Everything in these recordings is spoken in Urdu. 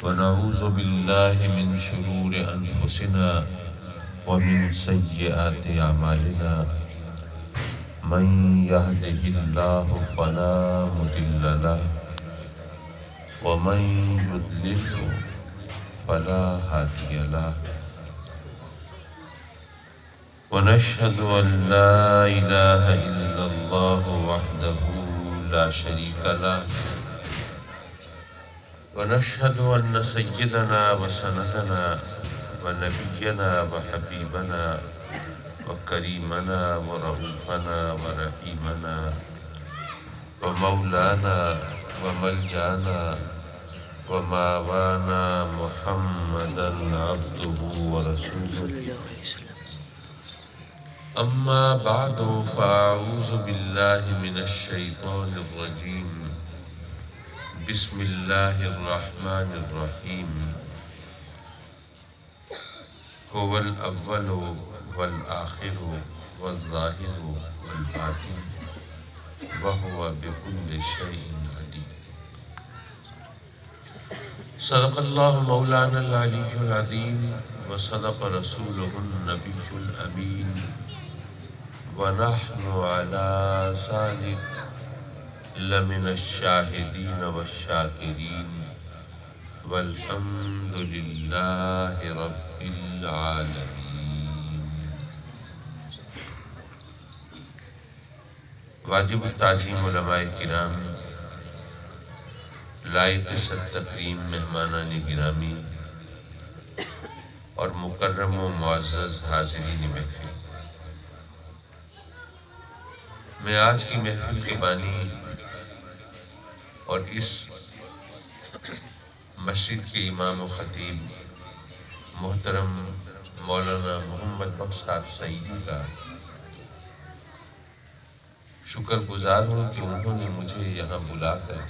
ونعوذ بالله من شرور أنفسنا ومن سيئات أعمالنا من يهده الله فلا مضل له ومن يضلل فلا هادي له ونشهد أن لا إله إلا الله وحده لا شريك له ونشهد أن سيدنا وسندنا ونبينا وحبيبنا وكريمنا ورؤوفنا ورحيمنا ومولانا وملجانا وماوانا محمدا عبده ورسوله أما بعد فأعوذ بالله من الشيطان الرجيم بسم الله الرحمن الرحيم هو الأول والآخر والظاهر والباطن وهو بكل شيء عليم. صدق الله مولانا العلي العظيم وصدق رسوله النبي الأمين ونحن على ذلك لمن الشاهدين والشاكرين والحمد لله رب العالمين. واجب التعظیم علماء کرام، لائق صد تکریم مہمانان گرامی اور مکرم و معزز حاضرین محفل، میں آج کی محفل کے بانی اور اس مسجد کے امام و خطیب محترم مولانا محمد بخش صاحب سعیدی کا شکر گزار ہوں کہ انہوں نے مجھے یہاں بلا کر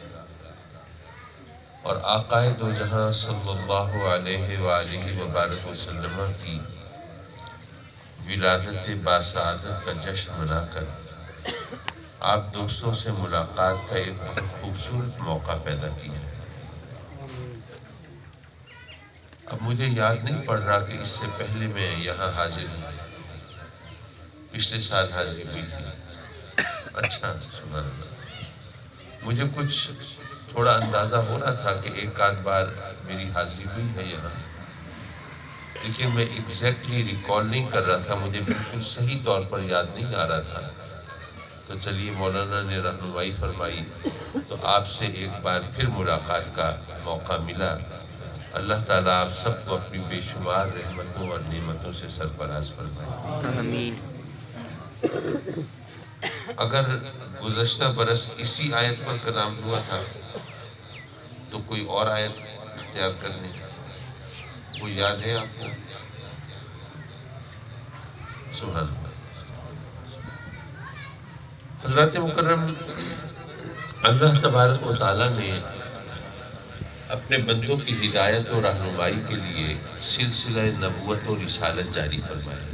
اور آقا دو جہاں صلی اللہ علیہ وآلہ وبارک وسلم کی ولادت باسعادت کا جشن منا کر آپ دوستوں سے ملاقات کا ایک بہت خوبصورت موقع پیدا کیا ہے. اب مجھے یاد نہیں پڑ رہا کہ اس سے پہلے میں یہاں حاضر ہوں. پچھلے سال حاضر ہوئی تھی. اچھا، سبحان اللہ. مجھے کچھ تھوڑا اندازہ ہو رہا تھا کہ ایک آدھ بار میری حاضری ہوئی ہے یہاں، لیکن میں ایگزیکٹلی ریکال نہیں کر رہا تھا. مجھے بالکل صحیح طور پر یاد نہیں آ رہا تھا. تو چلیے مولانا نے رہنمائی فرمائی تو آپ سے ایک بار پھر ملاقات کا موقع ملا. اللہ تعالیٰ آپ سب کو اپنی بے شمار رحمتوں اور نعمتوں سے سرفراز فرمائے. آمین. اگر گزشتہ برس اسی آیت پر کلام ہوا تھا تو کوئی اور آیت اختیار کر لیں. وہ یاد ہے آپ کو؟ سبحان اللہ. حضرات مکرم، اللہ تبارک و تعالیٰ نے اپنے بندوں کی ہدایت و رہنمائی کے لیے سلسلہ نبوت و رسالت جاری فرمایا.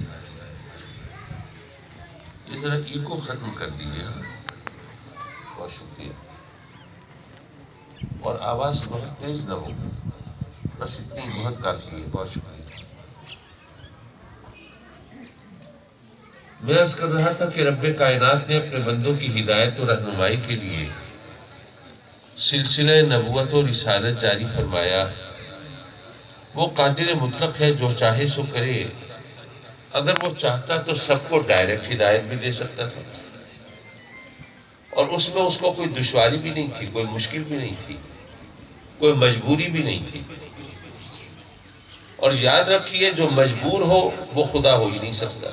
یہ ذرا ایکو ختم کر دیجیے. بہت شکریہ. اور آواز بہت تیز نہ ہو، بس اتنی بہت کافی ہے. بہت شکریہ. میں عرض کر رہا تھا کہ رب کائنات نے اپنے بندوں کی ہدایت و رہنمائی کے لیے سلسلہ نبوت و رسالت جاری فرمایا. وہ قادر مطلق ہے، جو چاہے سو کرے. اگر وہ چاہتا تو سب کو ڈائریکٹ ہدایت بھی دے سکتا تھا، اور اس میں اس کو کوئی دشواری بھی نہیں تھی، کوئی مشکل بھی نہیں تھی، کوئی مجبوری بھی نہیں تھی. اور یاد رکھیے، جو مجبور ہو وہ خدا ہو ہی نہیں سکتا.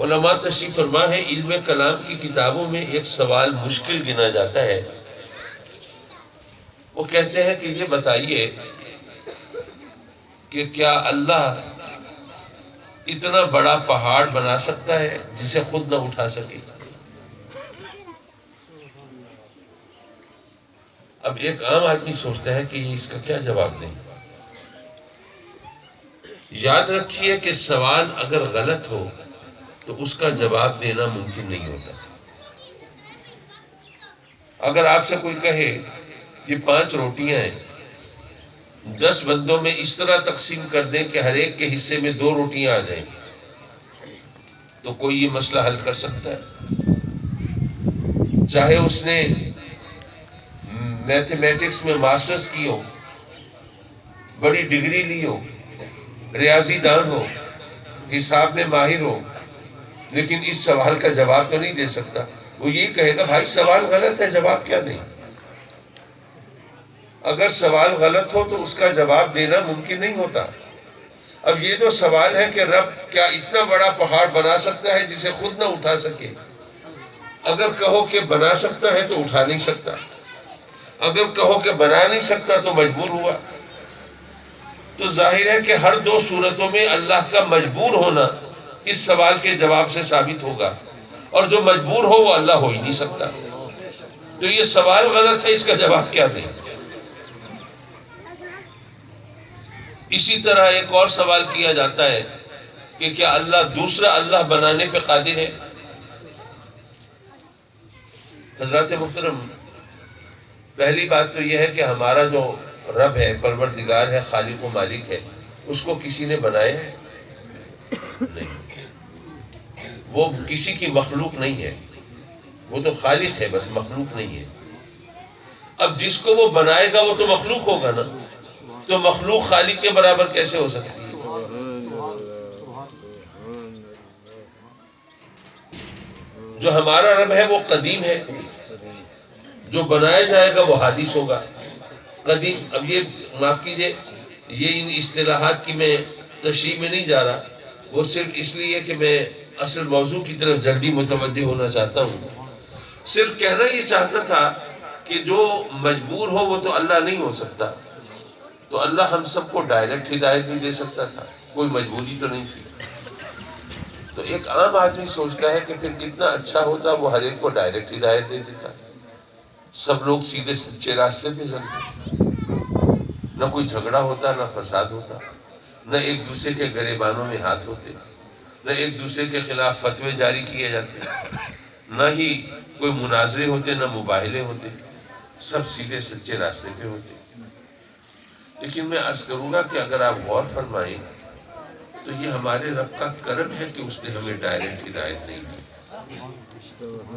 علماء تشریف فرما ہے، علم کلام کی کتابوں میں ایک سوال مشکل گنا جاتا ہے. وہ کہتے ہیں کہ یہ بتائیے کہ کیا اللہ اتنا بڑا پہاڑ بنا سکتا ہے جسے خود نہ اٹھا سکے؟ اب ایک عام آدمی سوچتا ہے کہ یہ اس کا کیا جواب دیں. یاد رکھیے کہ سوال اگر غلط ہو تو اس کا جواب دینا ممکن نہیں ہوتا. اگر آپ سے کوئی کہے یہ 5 روٹیاں ہیں، 10 بندوں میں اس طرح تقسیم کر دیں کہ ہر ایک کے حصے میں 2 روٹیاں آ جائیں، تو کوئی یہ مسئلہ حل کر سکتا ہے؟ چاہے اس نے میتھمیٹکس میں ماسٹرز کی ہو، بڑی ڈگری لی ہو، ریاضی دان ہو، حساب میں ماہر ہو، لیکن اس سوال کا جواب تو نہیں دے سکتا. وہ یہی کہے گا بھائی سوال غلط ہے، جواب کیا دیں؟ اگر سوال غلط ہو تو اس کا جواب دینا ممکن نہیں ہوتا. اب یہ جو سوال ہے کہ رب کیا اتنا بڑا پہاڑ بنا سکتا ہے جسے خود نہ اٹھا سکے؟ اگر کہو کہ بنا سکتا ہے تو اٹھا نہیں سکتا، اگر کہو کہ بنا نہیں سکتا تو مجبور ہوا. تو ظاہر ہے کہ ہر 2 صورتوں میں اللہ کا مجبور ہونا اس سوال کے جواب سے ثابت ہوگا، اور جو مجبور ہو وہ اللہ ہو ہی نہیں سکتا. تو یہ سوال غلط ہے، اس کا جواب کیا دیں؟ اسی طرح ایک اور سوال کیا جاتا ہے کہ کیا اللہ دوسرا اللہ بنانے پہ قادر ہے؟ حضرات محترم، پہلی بات تو یہ ہے کہ ہمارا جو رب ہے، پروردگار ہے، خالق و مالک ہے، اس کو کسی نے بنایا ہے؟ نہیں، وہ کسی کی مخلوق نہیں ہے، وہ تو خالق ہے، بس مخلوق نہیں ہے. اب جس کو وہ بنائے گا وہ تو مخلوق ہوگا نا، تو مخلوق خالق کے برابر کیسے ہو سکتی ہے؟ جو ہمارا رب ہے وہ قدیم ہے، جو بنایا جائے گا وہ حادث ہوگا. قدیم، اب یہ معاف کیجئے، یہ ان اصطلاحات کی میں تشریح میں نہیں جا رہا، وہ صرف اس لیے کہ میں اصل موضوع کی طرف جلدی متوجہ ہونا چاہتا ہوں. صرف کہنا یہ چاہتا تھا کہ جو مجبور ہو وہ تو اللہ نہیں ہو سکتا. تو اللہ ہم سب کو ڈائریکٹ ہدایت نہیں دے سکتا تھا، کوئی مجبوری تو نہیں تھی. تو ایک عام آدمی سوچتا ہے کہ پھر کتنا اچھا ہوتا وہ ہر ایک کو ڈائریکٹ ہدایت دے دیتا، سب لوگ سیدھے سچے راستے پہ چلتے، نہ کوئی جھگڑا ہوتا، نہ فساد ہوتا، نہ ایک دوسرے کے گریبانوں میں ہاتھ ہوتے، نہ ایک دوسرے کے خلاف فتوے جاری کیے جاتے، نہ ہی کوئی مناظرے ہوتے، نہ مباہلے ہوتے، سب سیدھے سچے راستے پہ ہوتے. لیکن میں عرض کروں گا کہ اگر آپ غور فرمائیں تو یہ ہمارے رب کا کرم ہے کہ اس نے ہمیں ڈائریکٹ ہدایت نہیں دی.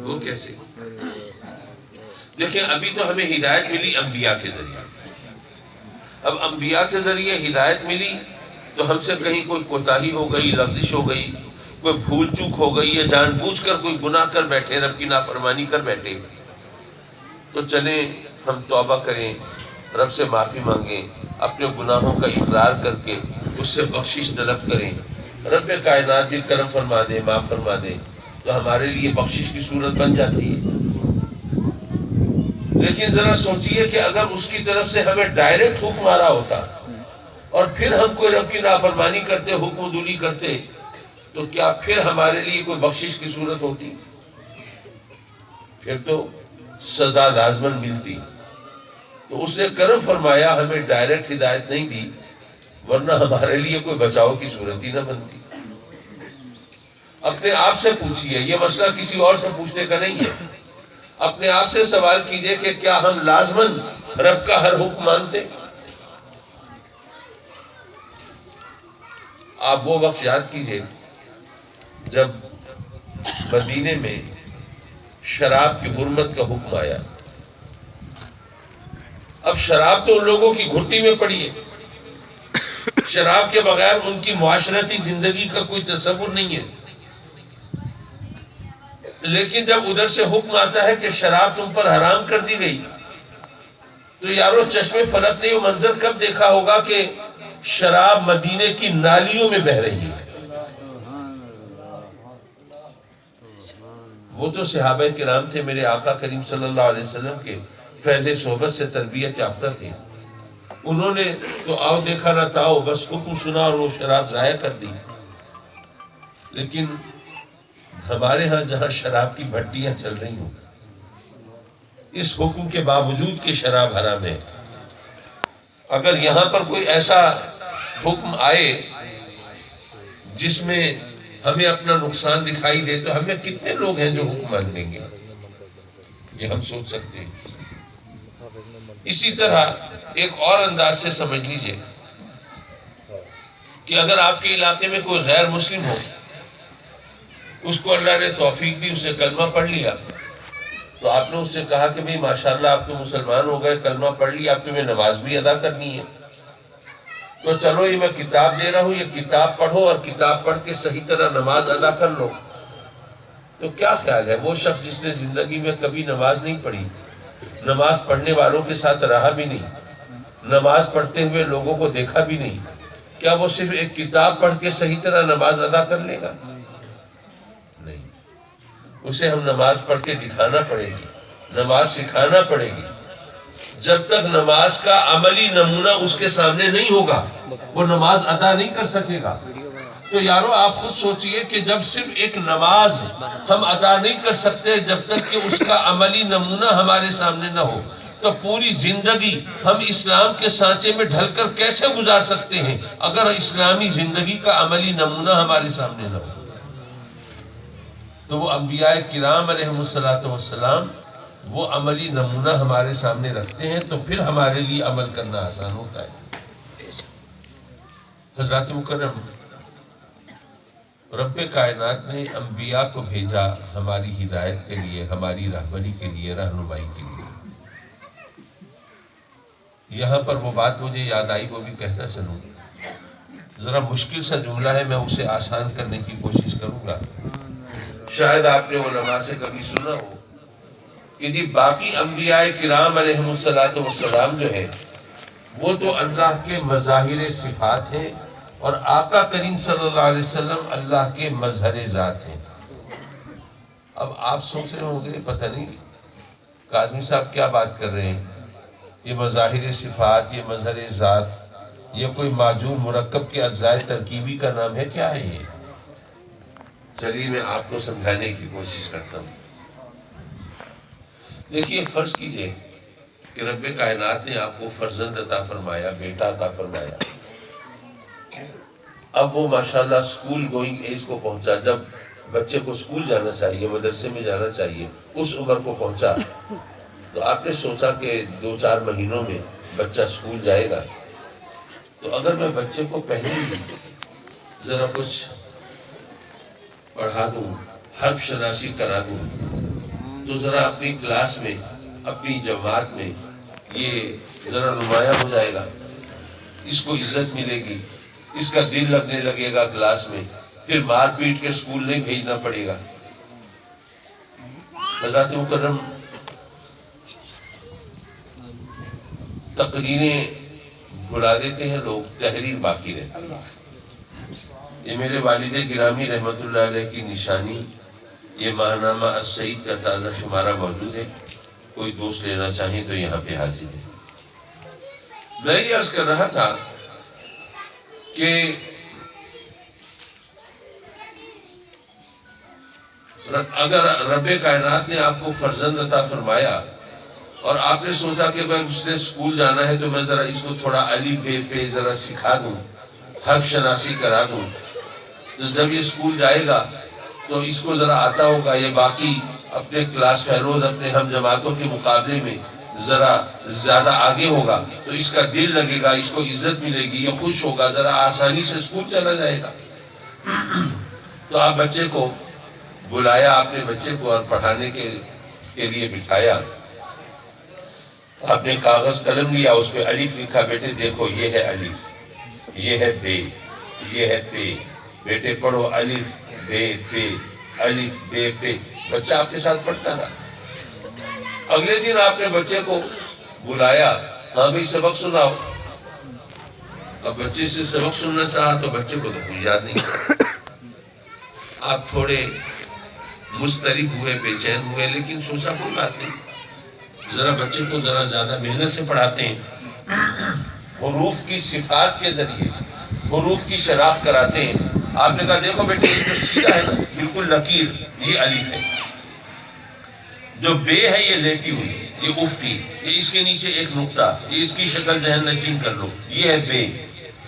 وہ کیسے؟ دیکھیں، ابھی تو ہمیں ہدایت ملی انبیاء کے ذریعے. اب انبیاء کے ذریعے ہدایت ملی تو ہم سے کہیں کوئی کوتاہی ہو گئی، لغزش ہو گئی، کوئی بھول چوک ہو گئی، یا جان بوجھ کر کوئی گناہ کر بیٹھے، رب کی نافرمانی کر بیٹھے، تو چلیں ہم توبہ کریں، رب سے معافی مانگیں، اپنے گناہوں کا اقرار کر کے اس سے بخشش طلب کریں. رب کائنات بھی کرم فرما دے، معاف فرما دے، تو ہمارے لیے بخشش کی صورت بن جاتی ہے. لیکن ذرا سوچئے کہ اگر اس کی طرف سے ہمیں ڈائریکٹ حکم آ رہا ہوتا اور پھر ہم کوئی رب کی نافرمانی کرتے، حکم دولی کرتے، تو کیا پھر ہمارے لیے کوئی بخشش کی صورت ہوتی؟ پھر تو سزا لازماً ملتی. تو اس نے کرم فرمایا، ہمیں ڈائریکٹ ہدایت نہیں دی، ورنہ ہمارے لیے کوئی بچاؤ کی صورت ہی نہ بنتی. اپنے آپ سے پوچھئے، یہ مسئلہ کسی اور سے پوچھنے کا نہیں ہے. اپنے آپ سے سوال کیجئے کہ کیا ہم لازماً رب کا ہر حکم مانتے؟ آپ وہ وقت یاد کیجئے جب مدینے میں شراب کی حرمت کا حکم آیا. اب شراب تو ان لوگوں کی گھٹی میں پڑی ہے، شراب کے بغیر ان کی معاشرتی زندگی کا کوئی تصور نہیں ہے. لیکن جب ادھر سے حکم آتا ہے کہ شراب تم پر حرام کر دی گئی، تو یارو چشمے فلک نے وہ منظر کب دیکھا ہوگا کہ شراب مدینے کی نالیوں میں بہہ رہی ہے. وہ تو صحابہ کرام تھے، میرے آقا کریم صلی اللہ علیہ وسلم کے فیض صحبت سے تربیت یافتہ تھے. انہوں نے تو آؤ دیکھا نہ تاؤ، بس حکم سنا اور وہ شراب ضائع کر دی. لیکن ہمارے ہاں جہاں شراب کی بھٹیاں چل رہی ہوں، اس حکم کے باوجود کہ شراب حرام ہے، اگر یہاں پر کوئی ایسا حکم آئے جس میں ہمیں اپنا نقصان دکھائی دے، تو ہمیں کتنے لوگ ہیں جو حکم مان لیں گے؟ یہ ہم سوچ سکتے ہیں. اسی طرح ایک اور انداز سے سمجھ لیجئے کہ اگر آپ کے علاقے میں کوئی غیر مسلم ہو، اس کو اللہ نے توفیق دی، اس نے کلمہ پڑھ لیا، تو آپ نے اس سے کہا کہ بھئی ماشاءاللہ آپ تو مسلمان ہو گئے، کلمہ پڑھ لیا، اب تمہیں نماز بھی ادا کرنی ہے، تو چلو یہ میں کتاب دے رہا ہوں، یہ کتاب پڑھو اور کتاب پڑھ کے صحیح طرح نماز ادا کر لو. تو کیا خیال ہے وہ شخص جس نے زندگی میں کبھی نماز نہیں پڑھی، نماز پڑھنے والوں کے ساتھ رہا بھی نہیں، نماز پڑھتے ہوئے لوگوں کو دیکھا بھی نہیں، کیا وہ صرف ایک کتاب پڑھ کے صحیح طرح نماز ادا کر لے گا؟ نہیں. اسے ہم نماز پڑھ کے دکھانا پڑے گی، نماز سکھانا پڑے گی. جب تک نماز کا عملی نمونہ اس کے سامنے نہیں ہوگا وہ نماز ادا نہیں کر سکے گا. تو یارو آپ خود سوچئے کہ جب صرف ایک نماز ہم ادا نہیں کر سکتے جب تک کہ اس کا عملی نمونہ ہمارے سامنے نہ ہو، تو پوری زندگی ہم اسلام کے سانچے میں ڈھل کر کیسے گزار سکتے ہیں اگر اسلامی زندگی کا عملی نمونہ ہمارے سامنے نہ ہو؟ تو وہ انبیاء کرام علیہ السلام وہ عملی نمونہ ہمارے سامنے رکھتے ہیں، تو پھر ہمارے لیے عمل کرنا آسان ہوتا ہے. حضرات مکرم، رب کائنات نے انبیاء کو بھیجا ہماری ہدایت کے لیے، ہماری رہبری کے لیے، رہنمائی کے لیے. یہاں پر وہ بات مجھے یاد آئی، وہ بھی کہتا چلوں. ذرا مشکل سا جملہ ہے، میں اسے آسان کرنے کی کوشش کروں گا. شاید آپ نے علماء سے کبھی سنا ہو کہ جی باقی انبیاء کرام علیہ السلام جو ہے وہ تو اللہ کے مظاہر صفات ہیں، اور آقا کریم صلی اللہ علیہ وسلم اللہ کے مظہر ذات ہیں. اب آپ سوچ رہے ہوں گے پتہ نہیں کاظمی صاحب کیا بات کر رہے ہیں، یہ مظاہر صفات، یہ مظہر ذات، یہ کوئی معجون مرکب کے اجزاء ترکیبی کا نام ہے، کیا ہے یہ؟ چلیے میں آپ کو سمجھانے کی کوشش کرتا ہوں. دیکھیے فرض کیجئے کہ رب کائنات نے آپ کو فرزند عطا فرمایا، بیٹا عطا فرمایا. اب وہ ماشاءاللہ اسکول گوئنگ ایج کو پہنچا، جب بچے کو اسکول جانا چاہیے، مدرسے میں جانا چاہیے، اس عمر کو پہنچا. تو آپ نے سوچا کہ 2-4 مہینوں میں بچہ اسکول جائے گا، تو اگر میں بچے کو پہلے ہی ذرا کچھ پڑھا دوں، حرف شناسی کرا دوں، تو ذرا اپنی کلاس میں، اپنی جماعت میں یہ ذرا نمایاں ہو جائے گا، اس کو عزت ملے گی، اس کا دل لگنے لگے گا کلاس میں، پھر مار پیٹ کے اسکول نہیں بھیجنا پڑے گا. حضرات مکرم، تقریریں بھلا دیتے ہیں لوگ، تحریر باقی رہتی ہے. یہ میرے والد گرامی رحمت اللہ علیہ کی نشانی، یہ ماہنامہ السعید کا تازہ شمارہ موجود ہے، کوئی دوست لینا چاہیں تو یہاں پہ حاضر ہے. میں یہ عرض کر رہا تھا کہ اگر رب کائنات نے آپ کو فرزند عطا فرمایا اور آپ نے سوچا کہ بھائی اس نے اسکول جانا ہے تو میں ذرا اس کو تھوڑا الف بے پہ ذرا سکھا دوں، حرف شناسی کرا دوں، تو جب یہ اسکول جائے گا تو اس کو ذرا آتا ہوگا، یہ باقی اپنے کلاس فیلوز، اپنے ہم جماعتوں کے مقابلے میں ذرا زیادہ آگے ہوگا، تو اس کا دل لگے گا، اس کو عزت ملے گی، یہ خوش ہوگا، ذرا آسانی سے اسکول چلا جائے گا. تو آپ بچے کو بلایا، آپ نے بچے کو اور پڑھانے کے لیے بٹھایا. آپ نے کاغذ قلم لیا، اس پہ الف لکھا، بیٹے دیکھو یہ ہے الف، یہ ہے بے، یہ ہے پے، بیٹے پڑھو الف بے پے، الف بے پے. بچہ آپ کے ساتھ پڑھتا رہا. اگلے دن آپ نے بچے کو بلایا، ہاں بھئی سبق سناؤ. اب بچے سے سبق سننا چاہا تو بچے کو تو کوئی یاد نہیں. آپ تھوڑے مضطرب ہوئے، بے چین ہوئے، لیکن سوچا کوئی بات نہیں، ذرا بچے کو ذرا زیادہ محنت سے پڑھاتے ہیں، حروف کی صفات کے ذریعے حروف کی شناخت کراتے ہیں. آپ نے کہا دیکھو بیٹے یہ جو سیدھا ہے نا بالکل لکیر، یہ الف ہے، جو بے ہے یہ لیٹی ہوئی، یہ افقی، یہ اس کے نیچے ایک نقطہ، یہ اس کی شکل ذہن نشین کر لو، یہ ہے بے.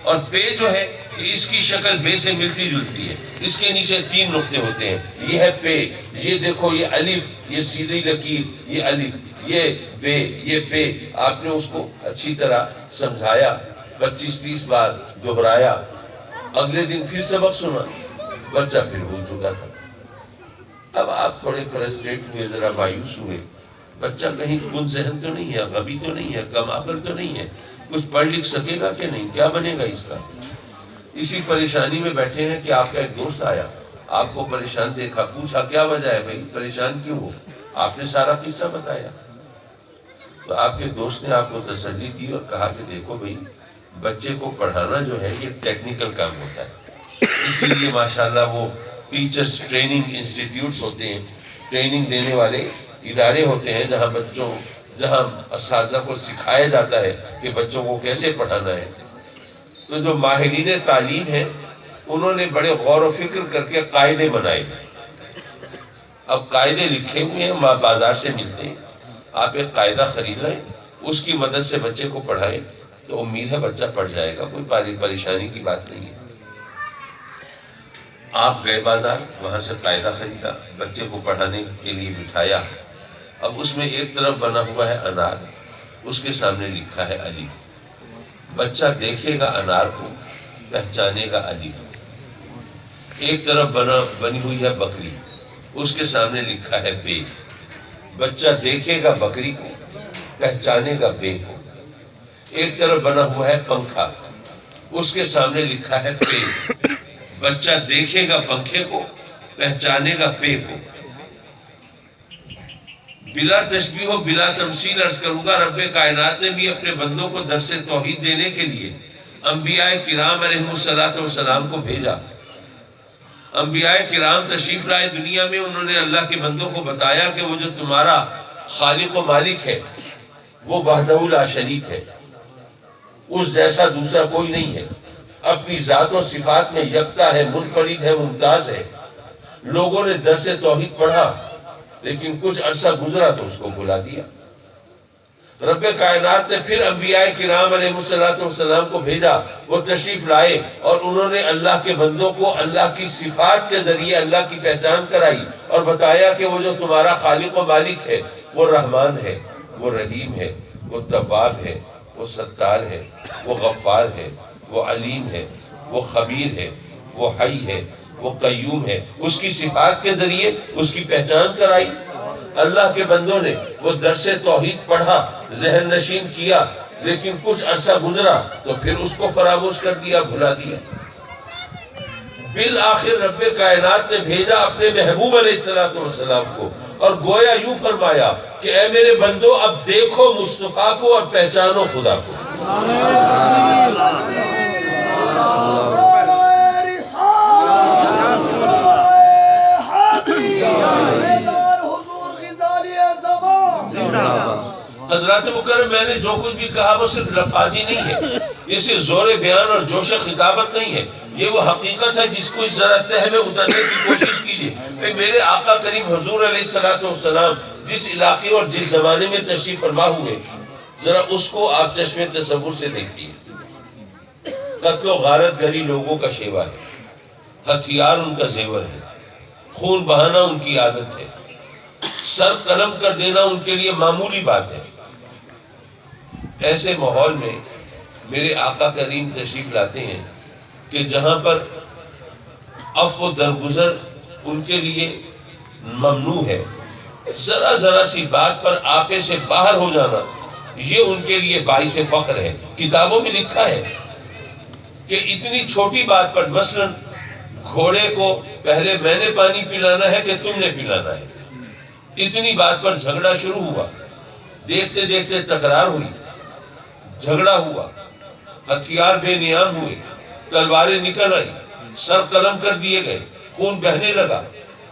اور پے جو ہے کہ اس کی شکل بے سے ملتی جلتی ہے، اس کے نیچے 3 نقطے ہوتے ہیں، یہ ہے پے، یہ دیکھو یہ الف، یہ سیدھی لکیر، یہ الف، یہ بے، یہ پے۔ آپ نے اس کو اچھی طرح سمجھایا، 25-30 بار دہرایا، اگلے دن پھر سبق سنا، بچہ پھر بھول چکا تھا۔ اب آپ تھوڑے فرسٹریٹ ہوئے، ذرا مایوس ہوئے، بچہ کہیں کن ذہن تو نہیں ہے، غبی تو نہیں ہے، کم عقل تو نہیں ہے، کچھ پڑھ لکھ سکے گا کہ نہیں، کیا بنے گا اس کا؟ اسی پریشانی میں بیٹھے ہیں کہ آپ کا ایک دوست آیا، آپ کو پریشان دیکھا، پوچھا کیا وجہ ہے بھائی، پریشان کیوں ہو؟ آپ نے سارا قصہ بتایا، تو آپ کے دوست نے آپ کو تسلی دی اور کہا کہ دیکھو بھائی، بچے کو پڑھانا جو ہے یہ ٹیکنیکل کام ہوتا ہے، اسی لیے ماشاءاللہ وہ ٹیچرز ٹریننگ انسٹیٹیوٹس ہوتے ہیں، ٹریننگ دینے والے ادارے ہوتے ہیں، جہاں اساتذہ کو سکھایا جاتا ہے کہ بچوں کو کیسے پڑھانا ہے۔ تو جو ماہرین تعلیم ہیں انہوں نے بڑے غور و فکر کر کے قاعدے بنائے، اب قاعدے لکھے ہوئے ہیں، بازار سے ملتے ہیں، آپ ایک قاعدہ خرید لائیں، اس کی مدد سے بچے کو پڑھائیں تو امید ہے بچہ پڑھ جائے گا، کوئی پریشانی کی بات نہیں ہے۔ آپ گئے بازار، وہاں سے قاعدہ خریدا، بچے کو پڑھانے کے لیے بٹھایا، اب اس میں ایک طرف بنا ہوا ہے انار، اس کے سامنے لکھا ہے الف، بچہ دیکھے گا انار کو، پہچانے گا الف۔ ایک طرف بنی ہوئی ہے بکری، اس کے سامنے لکھا ہے بے، بچہ دیکھے گا بکری کو، پہچانے گا بے کو۔ ایک طرف بنا ہوا ہے پنکھا، اس کے سامنے لکھا ہے پے، بچہ دیکھے گا پنکھے کو، پہچانے گا پے کو۔ بلا تشبیہ و بلا تمثیل عرض کروں گا، رب کائنات نے بھی اپنے بندوں کو درس توحید دینے کے لیے انبیاء کرام علیہ السلام کو بھیجا۔ انبیاء کرام تشریف لائے دنیا میں، انہوں نے اللہ کے بندوں کو بتایا کہ وہ جو تمہارا خالق و مالک ہے وہ وحدہ لا شریک ہے، اس جیسا دوسرا کوئی نہیں ہے، اپنی ذات و صفات میں یکتا ہے، منفرد ہے، ممتاز ہے۔ لوگوں نے درس توحید پڑھا لیکن کچھ عرصہ گزرا تو اس کو بھلا دیا۔ رب کائنات نے پھر انبیاء کرام علیہ السلام کو بھیجا، وہ تشریف لائے اور انہوں نے اللہ کے بندوں کو اللہ کی صفات کے ذریعے اللہ کی پہچان کرائی اور بتایا کہ وہ جو تمہارا خالق و مالک ہے وہ رحمان ہے، وہ رحیم ہے، وہ تواب ہے، وہ ستار ہے، وہ غفار ہے، وہ علیم ہے، وہ خبیر ہے، وہ حی ہے، وہ قیوم ہے۔ اس کی صفات کے ذریعے اس کی پہچان کرائی۔ اللہ کے بندوں نے وہ درس توحید پڑھا، ذہن نشین کیا، لیکن کچھ عرصہ گزرا تو پھر اس کو فراموش کر دیا، بھلا دیا۔ بالآخر رب کائنات نے بھیجا اپنے محبوب علیہ السلام کو اور گویا یوں فرمایا کہ اے میرے بندو اب دیکھو مصطفیٰ کو اور پہچانو خدا کو۔ حضرات مکرم، میں نے جو کچھ بھی کہا وہ صرف لفاظی نہیں ہے، یہ صرف زور بیان اور جوش خطابت نہیں ہے، یہ وہ حقیقت ہے جس کو اس ذرا تہ میں اترنے کی کوشش کیجیے۔ میرے آقا کریم حضور علیہ السلام جس علاقے اور جس زمانے میں تشریف فرما ہوئے، ذرا اس کو آپ چشم تصور سے دیکھیے۔ قتل و غارت گری لوگوں کا شیوا ہے، ہتھیار ان کا زیور ہے، خون بہانا ان کی عادت ہے، سر قلم کر دینا ان کے لیے معمولی بات ہے۔ ایسے ماحول میں میرے آقا کریم تشریف لاتے ہیں کہ جہاں پر عفو درگزر ان کے لیے ممنوع ہے، ذرا سی بات پر آپے سے باہر ہو جانا یہ ان کے لیے باعث فخر ہے۔ کتابوں میں لکھا ہے کہ اتنی چھوٹی بات پر، مثلا گھوڑے کو پہلے میں نے پانی پلانا ہے کہ تم نے پلانا ہے، اتنی بات پر جھگڑا شروع ہوا، دیکھتے دیکھتے تکرار ہوئی، جھگڑا ہوا، ہتھیار بے نیام ہوئے، تلواریں نکل آئی، سر قلم کر دیے گئے، خون بہنے لگا۔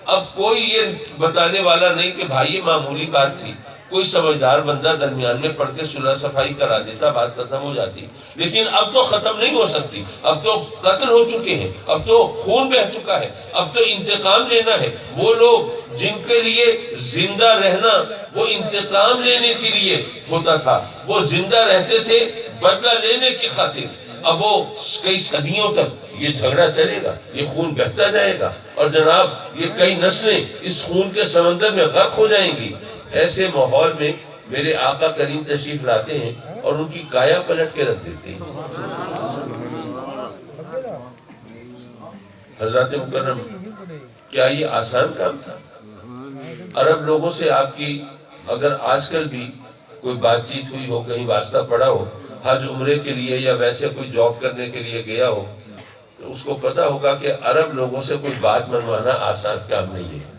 اب کوئی یہ بتانے والا نہیں کہ بھائی یہ معمولی بات تھی، کوئی سمجھدار بندہ درمیان میں پڑھ کے صلح صفائی کرا دیتا، بات ختم ہو جاتی۔ لیکن اب تو ختم نہیں ہو سکتی، اب تو قتل ہو چکے ہیں، اب تو خون بہہ چکا ہے، اب تو انتقام لینا ہے۔ وہ لوگ جن کے لیے زندہ رہنا وہ انتقام لینے کے لیے ہوتا تھا، وہ زندہ رہتے تھے بدلہ لینے کی خاطر، اب وہ کئی صدیوں تک یہ جھگڑا چلے گا، یہ خون بہتا جائے گا، اور جناب یہ کئی نسلیں اس خون کے سمندر میں غرق ہو جائیں گی۔ ایسے ماحول میں میرے آقا کریم تشریف لاتے ہیں اور ان کی کایا پلٹ کے رکھ دیتے ہیں۔ حضرات مکرم، کیا یہ آسان کام تھا؟ عرب لوگوں سے آپ کی اگر آج کل بھی کوئی بات چیت ہوئی ہو، کہیں واسطہ پڑا ہو، حج عمرے کے لیے یا ویسے کوئی جاب کرنے کے لیے گیا ہو، تو اس کو پتا ہوگا کہ عرب لوگوں سے کوئی بات منوانا آسان کام نہیں ہے۔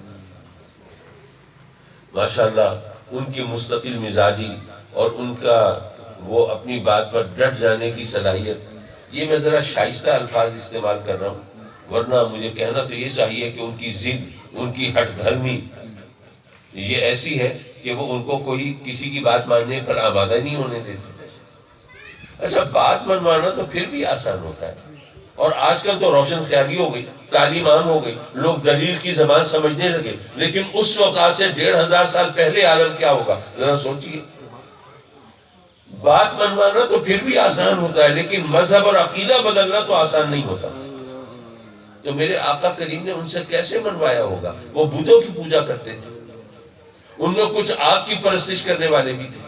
ماشاءاللہ ان کی مستقل مزاجی اور ان کا وہ اپنی بات پر ڈٹ جانے کی صلاحیت، یہ میں ذرا شائستہ الفاظ استعمال کر رہا ہوں، ورنہ مجھے کہنا تو یہ چاہیے کہ ان کی ضد، ان کی ہٹ دھرمی یہ ایسی ہے کہ وہ ان کو کوئی کسی کی بات ماننے پر آمادہ نہیں ہونے دیتے۔ اچھا، بات منوانا تو پھر بھی آسان ہوتا ہے، اور آج کل تو روشن خیالی ہو گئی، تعلیم عام ہو گئی، لوگ دلیل کی زبان سمجھنے لگے، لیکن اس وقت آج سے 1500 سال پہلے عالم کیا ہوگا ذرا سوچئے۔ بات منوانا تو پھر بھی آسان ہوتا ہے، لیکن مذہب اور عقیدہ بدلنا تو آسان نہیں ہوتا۔ تو میرے آقا کریم نے ان سے کیسے منوایا ہوگا؟ وہ بتوں کی پوجا کرتے تھے، ان میں کچھ آگ کی پرستش کرنے والے بھی تھے،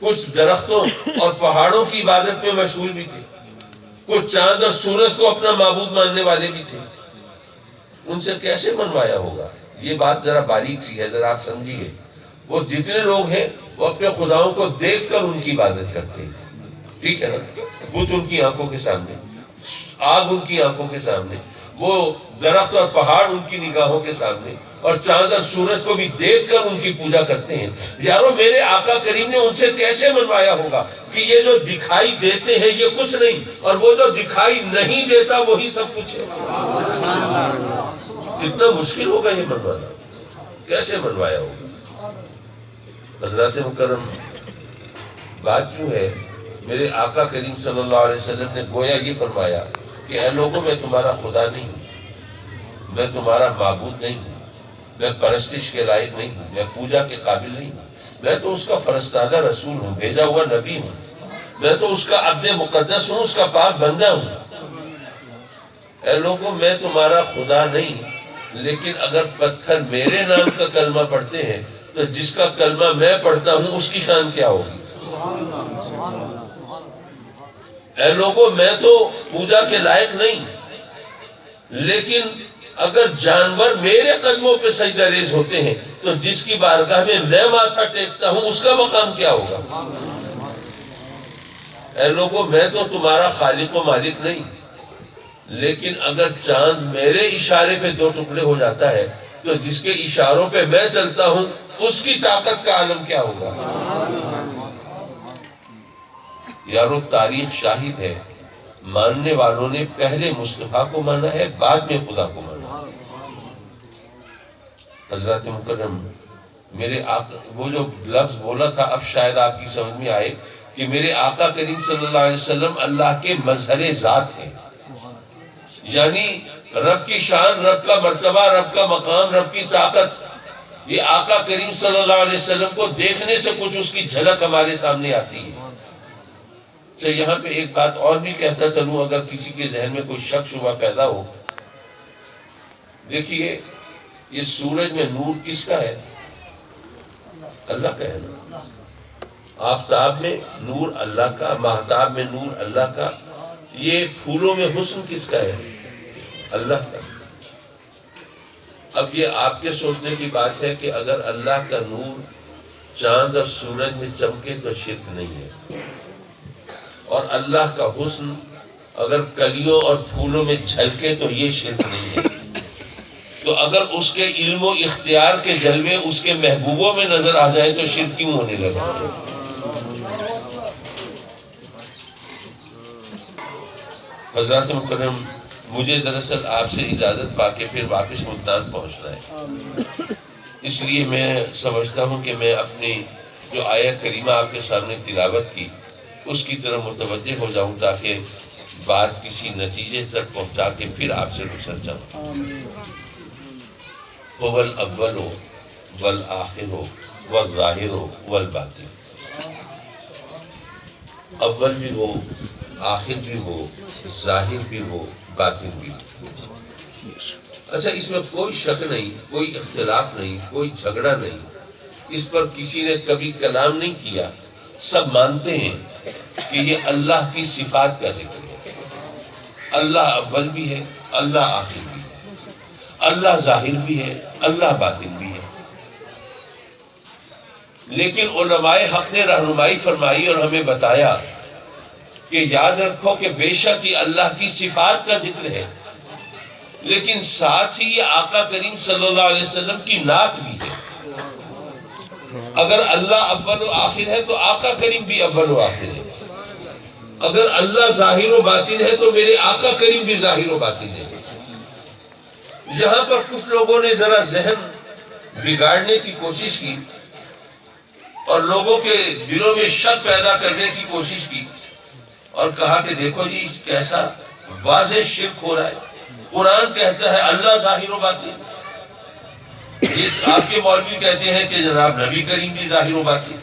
کچھ درختوں اور پہاڑوں کی عبادت میں مشغول بھی تھے، کچھ چاند اور سورج کو اپنا معبود ماننے والے بھی تھے۔ ان سے کیسے منوایا ہوگا؟ یہ بات ذرا باریک سی ہے، ذرا آپ سمجھیے۔ وہ جتنے لوگ ہیں وہ اپنے خداؤں کو دیکھ کر ان کی عبادت کرتے ہیں، ٹھیک ہے نا؟ بت ان کی آنکھوں کے سامنے، آگ ان کی آنکھوں کے سامنے، وہ درخت اور پہاڑ ان کی نگاہوں کے سامنے، اور چاند اور سورج کو بھی دیکھ کر ان کی پوجا کرتے ہیں۔ یارو میرے آقا کریم نے ان سے کیسے منوایا ہوگا کہ یہ جو دکھائی دیتے ہیں یہ کچھ نہیں، اور وہ جو دکھائی نہیں دیتا وہی سب کچھ ہے۔ کتنا مشکل ہوگا یہ منوانا، کیسے منوایا ہوگا؟ حضرات مکرم، بات کیوں ہے؟ میرے آقا کریم صلی اللہ علیہ وسلم نے گویا یہ فرمایا کہ اے لوگوں، میں تمہارا خدا نہیں ہوں، میں تمہارا معبود نہیں ہوں، میں پرستش کے لائق نہیں ہوں، میں پوجا کے قابل نہیں ہوں، میں تو اس کا فرستادہ رسول ہوں، بھیجا ہوا نبی ہوں، میں تو اس کا عبد مقدس ہوں، اس کا پاک بندہ ہوں۔ اے لوگوں، میں تمہارا خدا نہیں، لیکن اگر پتھر میرے نام کا کلمہ پڑھتے ہیں تو جس کا کلمہ میں پڑھتا ہوں اس کی شان کیا ہوگی؟ اے لوگوں، میں تو پوجا کے لائق نہیں، لیکن اگر جانور میرے قدموں پہ سجدہ ریز ہوتے ہیں تو جس کی بارگاہ میں ماتھا ٹیکتا ہوں اس کا مقام کیا ہوگا؟ اے لوگوں، میں تو تمہارا خالق و مالک نہیں، لیکن اگر چاند میرے اشارے پہ 2 ٹکڑے ہو جاتا ہے تو جس کے اشاروں پہ میں چلتا ہوں اس کی طاقت کا عالم کیا ہوگا؟ یارو، تاریخ شاہد ہے، ماننے والوں نے پہلے مصطفیٰ کو مانا ہے، بعد میں خدا کو مانا ہے۔ حضرات مکرم، میرے آقا وہ جو لفظ بولا تھا، اب شاید آپ کی سمجھ میں آئے کہ میرے آقا کریم صلی اللہ علیہ وسلم اللہ کے مظہر ذات ہیں، یعنی رب کی شان، رب کا مرتبہ، رب کا مقام، رب کی طاقت، یہ آقا کریم صلی اللہ علیہ وسلم کو دیکھنے سے کچھ اس کی جھلک ہمارے سامنے آتی ہے۔ تو یہاں پہ ایک بات اور بھی کہتا چلوں، اگر کسی کے ذہن میں کوئی شک شبہ پیدا ہو۔ دیکھیے، یہ سورج میں نور کس کا ہے؟ اللہ کا ہے نا۔ آفتاب میں نور اللہ کا، ماہتاب میں نور اللہ کا۔ یہ پھولوں میں حسن کس کا ہے؟ اللہ کا۔ اب یہ آپ کے سوچنے کی بات ہے کہ اگر اللہ کا نور چاند اور سورج میں چمکے تو شرک نہیں ہے، اور اللہ کا حسن اگر کلیوں اور پھولوں میں جھلکے تو یہ شرک نہیں ہے۔ تو اگر اس کے علم و اختیار کے جلوے اس کے محبوبوں میں نظر آ جائے تو شرک کیوں ہونے لگا؟ حضرات مکرم، مجھے دراصل آپ سے اجازت پا کے پھر واپس ملتان پہنچنا ہے، اس لیے میں سمجھتا ہوں کہ میں اپنی جو آیت کریمہ آپ کے سامنے تلاوت کی اس کی طرف متوجہ ہو جاؤں تاکہ بات کسی نتیجے تک پہنچا کے پھر آپ سے گزر جاؤں۔ هو الاول والآخر والظاہر والباطن، اول بھی وہ آخر بھی ہو، ظاہر بھی ہو، باطن بھی ہو۔ اچھا، اس میں کوئی شک نہیں، کوئی اختلاف نہیں، کوئی جھگڑا نہیں، اس پر کسی نے کبھی کلام نہیں کیا، سب مانتے ہیں کہ یہ اللہ کی صفات کا ذکر ہے۔ اللہ اول بھی ہے، اللہ آخر بھی ہے، اللہ ظاہر بھی ہے، اللہ باطن بھی ہے۔ لیکن علماء حق نے رہنمائی فرمائی اور ہمیں بتایا کہ یاد رکھو کہ بے شک یہ اللہ کی صفات کا ذکر ہے، لیکن ساتھ ہی یہ آقا کریم صلی اللہ علیہ وسلم کی نعت بھی ہے۔ اگر اللہ اول و آخر ہے تو آقا کریم بھی اول و آخر ہے۔ اگر اللہ ظاہر و باطن ہے تو میرے آقا کریم بھی ظاہر و باطن ہے۔ یہاں پر کچھ لوگوں نے ذرا ذہن بگاڑنے کی کوشش کی اور لوگوں کے دلوں میں شک پیدا کرنے کی کوشش کی اور کہا کہ دیکھو جی کیسا واضح شرک ہو رہا ہے۔ قرآن کہتا ہے اللہ ظاہر و باطن، یہ آپ کے مولوی کہتے ہیں کہ جناب نبی کریم بھی ظاہر و باطن۔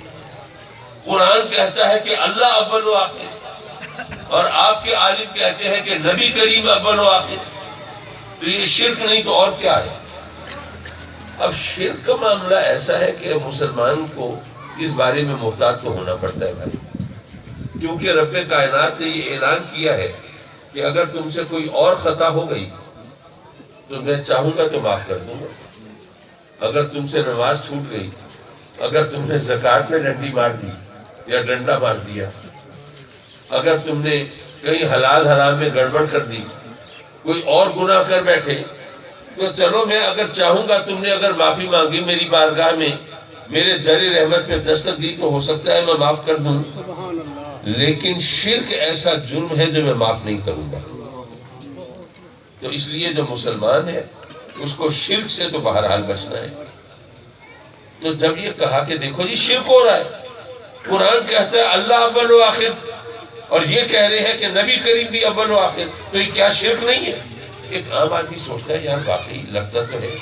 قرآن کہتا ہے کہ اللہ اول و آخر، اور آپ کے عالم کہتے ہیں کہ نبی کریم اول و آخر۔ تو یہ شرک نہیں تو اور کیا ہے؟ اب شرک کا معاملہ ایسا ہے کہ مسلمان کو اس بارے میں محتاط تو ہونا پڑتا ہے بھائی، کیونکہ رب کائنات نے یہ اعلان کیا ہے کہ اگر تم سے کوئی اور خطا ہو گئی تو میں چاہوں گا تو معاف کر دوں گا۔ اگر تم سے نماز چھوٹ گئی، اگر تم نے زکوٰۃ میں ڈنڈی مار دی یا ڈنڈا مار دیا، اگر تم نے کہیں حلال حرام میں گڑبڑ کر دی، کوئی اور گناہ کر بیٹھے، تو چلو میں اگر چاہوں گا، تم نے اگر معافی مانگی میری بارگاہ میں، میرے در رحمت پہ دستک دی، تو ہو سکتا ہے میں معاف کر دوں۔ لیکن شرک ایسا جرم ہے جو میں معاف نہیں کروں گا۔ تو اس لیے جو مسلمان ہے اس کو شرک سے تو بہرحال بچنا ہے۔ تو جب یہ کہا کہ دیکھو جی شرک ہو رہا ہے، قرآن کہتا ہے اللہ اول و آخر، اور یہ کہہ رہے ہیں کہ نبی کریم بھی اول و آخر، تو یہ کیا شرک نہیں ہے؟ ایک عام آدمی سوچتا ہے یار واقعی لگتا تو ہے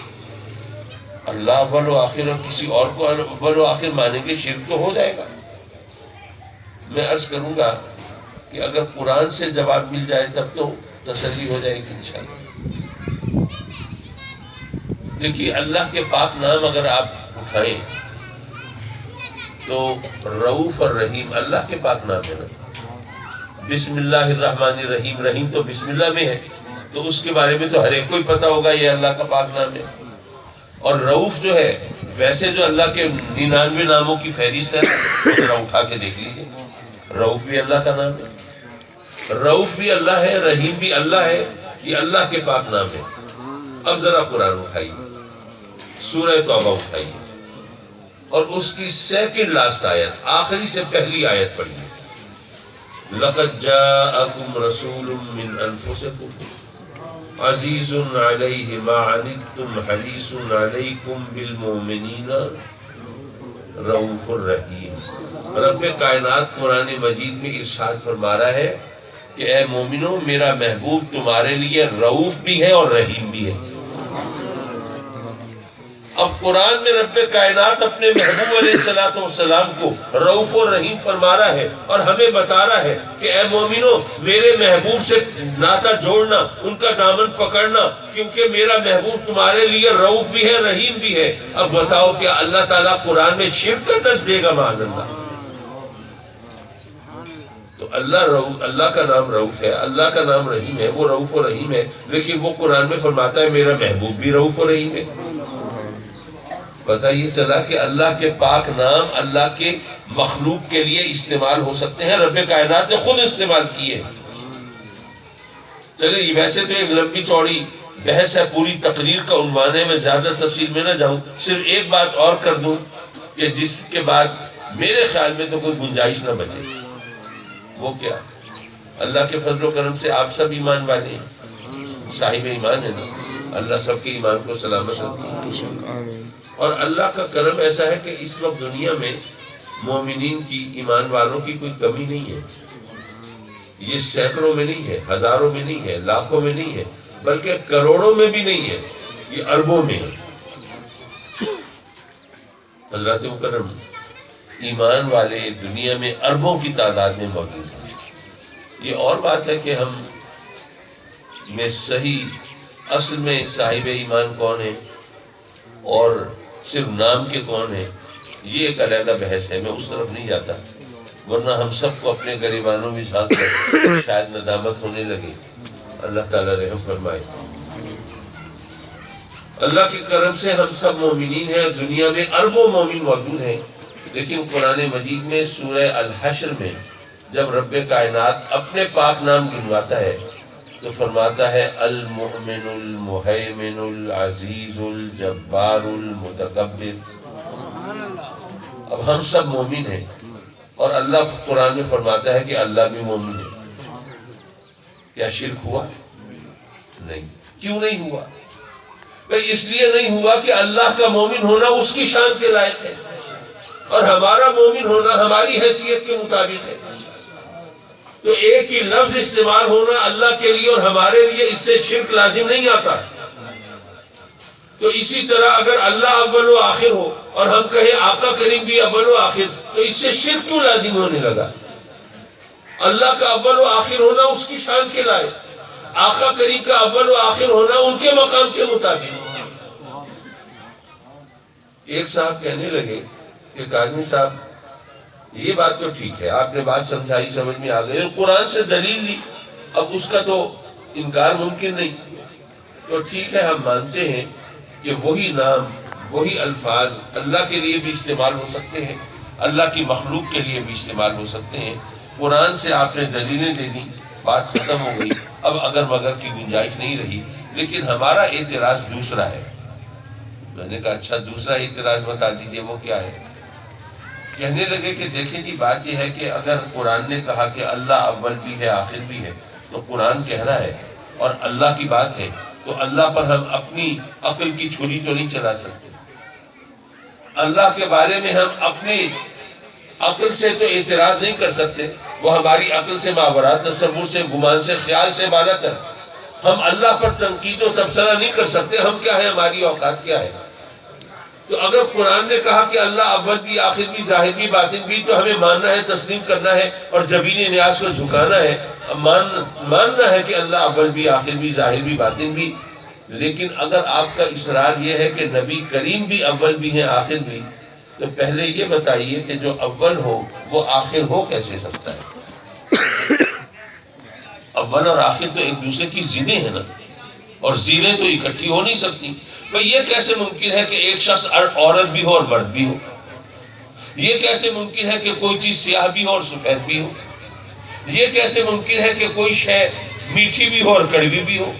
اللہ اول و آخر اور کسی اور کو اول و آخر مانیں گے، شرک تو ہو جائے گا۔ میں عرض کروں گا کہ اگر قرآن سے جواب مل جائے تب تو تسلی ہو جائے گی انشاءاللہ۔ دیکھیے اللہ کے پاک نام اگر آپ اٹھائیں تو رؤوف اور رحیم اللہ کے پاک نام ہے نا۔ بسم اللہ الرحمن الرحیم، رحیم تو بسم اللہ میں ہے، تو اس کے بارے میں تو ہر ایک کو ہی پتا ہوگا یہ اللہ کا پاک نام ہے۔ اور رؤوف جو ہے، ویسے جو اللہ کے 99 ناموں کی فہرست ہے ذرا اٹھا کے دیکھ لیجیے، رؤوف بھی اللہ کا نام ہے، رؤوف بھی اللہ ہے، رحیم بھی اللہ ہے، یہ اللہ کے پاک نام ہے۔ اب ذرا قرآن اٹھائیے، سورہ توبہ اٹھائیے اور اس کی سیکنڈ لاسٹ آیت، آخری سے پہلی آیت پڑھیے۔ لَقَدْ جَاءَكُمْ رَسُولٌ مِّنْ أَنفُسِكُمْ عَزِيزٌ عَلَيْهِ مَا عَنِتُّمْ حَرِيصٌ عَلَيْكُمْ بِالْمُؤْمِنِينَ رؤوف الرحیم۔ رب کائنات قرآن مجید میں ارشاد فرما رہا ہے کہ اے مومنو، میرا محبوب تمہارے لیے رؤوف بھی ہے اور رحیم بھی ہے۔ اب قرآن میں رب کائنات اپنے محبوب علیہ السلام کو رؤوف و رحیم فرما رہا ہے اور ہمیں بتا رہا ہے کہ اے مومنو، میرے محبوب سے ناطہ جوڑنا، ان کا دامن پکڑنا، کیونکہ میرا محبوب تمہارے لیے رؤوف بھی ہے، رحیم بھی ہے۔ اب بتاؤ کیا اللہ تعالیٰ قرآن میں شرک کا درس دے گا؟ معاذ اللہ۔ تو اللہ کا نام رؤوف ہے، اللہ کا نام رحیم ہے، وہ رؤوف و رحیم ہے، لیکن وہ قرآن میں فرماتا ہے میرا محبوب بھی رؤوف و رحیم ہے۔ پتہ یہ چلا کہ اللہ کے پاک نام اللہ کے مخلوق کے لیے استعمال ہو سکتے ہیں، رب کائنات نے خود استعمال کیے۔ چلے ویسے تو ایک لمبی چوڑی بحث ہے، پوری تقریر کا عنوان ہے، میں زیادہ تفصیل میں نہ جاؤں، صرف ایک بات اور کر دوں کہ جس کے بعد میرے خیال میں تو کوئی گنجائش نہ بچے۔ وہ کیا؟ اللہ کے فضل و کرم سے آپ سب ایمان والے ہیں، صاحب ایمان ہیں نا، اللہ سب کے ایمان کو سلامت رکھے۔ اور اللہ کا کرم ایسا ہے کہ اس وقت دنیا میں مومنین کی، ایمان والوں کی کوئی کمی نہیں ہے۔ یہ سینکڑوں میں نہیں ہے، ہزاروں میں نہیں ہے، لاکھوں میں نہیں ہے، بلکہ کروڑوں میں بھی نہیں ہے، یہ اربوں میں ہے۔ حضرات مکرم، ایمان والے دنیا میں اربوں کی تعداد میں موجود ہیں۔ یہ اور بات ہے کہ ہم میں صحیح اصل میں صاحب ایمان کون ہے اور صرف نام کے کون ہے، یہ ایک علیحدہ بحث ہے، میں اس طرف نہیں جاتا، ورنہ ہم سب کو اپنے گریبانوں میں جھانک کر شاید ندامت ہونے لگے۔ اللہ تعالیٰ رحم فرمائے۔ اللہ کے کرم سے ہم سب مومنین ہیں، دنیا میں اربوں مومن موجود ہیں، لیکن قرآن مجید میں سورہ الحشر میں جب رب کائنات اپنے پاک نام گنواتا ہے تو فرماتا ہے المؤمن المہیمن العزیز الجبار المتکبر۔ اب ہم سب مومن ہیں اور اللہ قرآن میں فرماتا ہے کہ اللہ بھی مومن ہے۔ کیا شرک ہوا؟ نہیں۔ کیوں نہیں ہوا؟ بھئی اس لیے نہیں ہوا کہ اللہ کا مومن ہونا اس کی شان کے لائق ہے اور ہمارا مومن ہونا ہماری حیثیت کے مطابق ہے، تو ایک ہی لفظ استعمال ہونا اللہ کے لیے اور ہمارے لیے، اس سے شرک لازم نہیں آتا۔ تو اسی طرح اگر اللہ اول و آخر ہو اور ہم کہیں آقا کریم بھی اول و آخر، تو اس سے شرک کیوں لازم ہونے لگا؟ اللہ کا اول و آخر ہونا اس کی شان کے لائق، آقا کریم کا اول و آخر ہونا ان کے مقام کے مطابق۔ ایک صاحب کہنے لگے کہ کاظمی صاحب یہ بات تو ٹھیک ہے، آپ نے بات سمجھائی، سمجھ میں آ گئی، قرآن سے دلیل لی، اب اس کا تو انکار ممکن نہیں، تو ٹھیک ہے ہم مانتے ہیں کہ وہی نام وہی الفاظ اللہ کے لیے بھی استعمال ہو سکتے ہیں، اللہ کی مخلوق کے لیے بھی استعمال ہو سکتے ہیں۔ قرآن سے آپ نے دلیلیں دے دی، بات ختم ہو گئی، اب اگر مگر کی گنجائش نہیں رہی۔ لیکن ہمارا اعتراض دوسرا ہے۔ میں نے کہا اچھا دوسرا اعتراض بتا دیجئے، وہ کیا ہے؟ کہنے لگے کہ دیکھیں جی بات یہ ہے کہ اگر قرآن نے کہا کہ اللہ اول بھی ہے آخر بھی ہے، تو قرآن کہہ رہا ہے اور اللہ کی بات ہے، تو اللہ پر ہم اپنی عقل کی چھری تو نہیں چلا سکتے۔ اللہ کے بارے میں ہم اپنی عقل سے تو اعتراض نہیں کر سکتے، وہ ہماری عقل سے ماورا، تصور سے، گمان سے، خیال سے بالا تر۔ ہم اللہ پر تنقید و تبصرہ نہیں کر سکتے، ہم کیا ہے، ہماری اوقات کیا ہے۔ تو اگر قرآن نے کہا کہ اللہ اول بھی آخر بھی ظاہر بھی باطن بھی، تو ہمیں ماننا ہے، تسلیم کرنا ہے اور جبین نیاز کو جھکانا ہے، ماننا ہے کہ اللہ اول بھی آخر بھی ظاہر بھی باطن بھی۔ لیکن اگر آپ کا اصرار یہ ہے کہ نبی کریم بھی اول بھی ہیں آخر بھی، تو پہلے یہ بتائیے کہ جو اول ہو وہ آخر ہو کیسے سکتا ہے؟ اول اور آخر تو ایک دوسرے کی ضدیں ہیں نا، اور ضدیں تو اکٹھی ہو نہیں سکتی۔ بھئی یہ کیسے ممکن ہے کہ ایک شخص عورت بھی ہو اور مرد بھی ہو؟ یہ کیسے ممکن ہے کہ کوئی چیز سیاہ بھی ہو اور سفید بھی ہو؟ یہ کیسے ممکن ہے کہ کوئی شے میٹھی بھی ہو اور کڑوی بھی ہو؟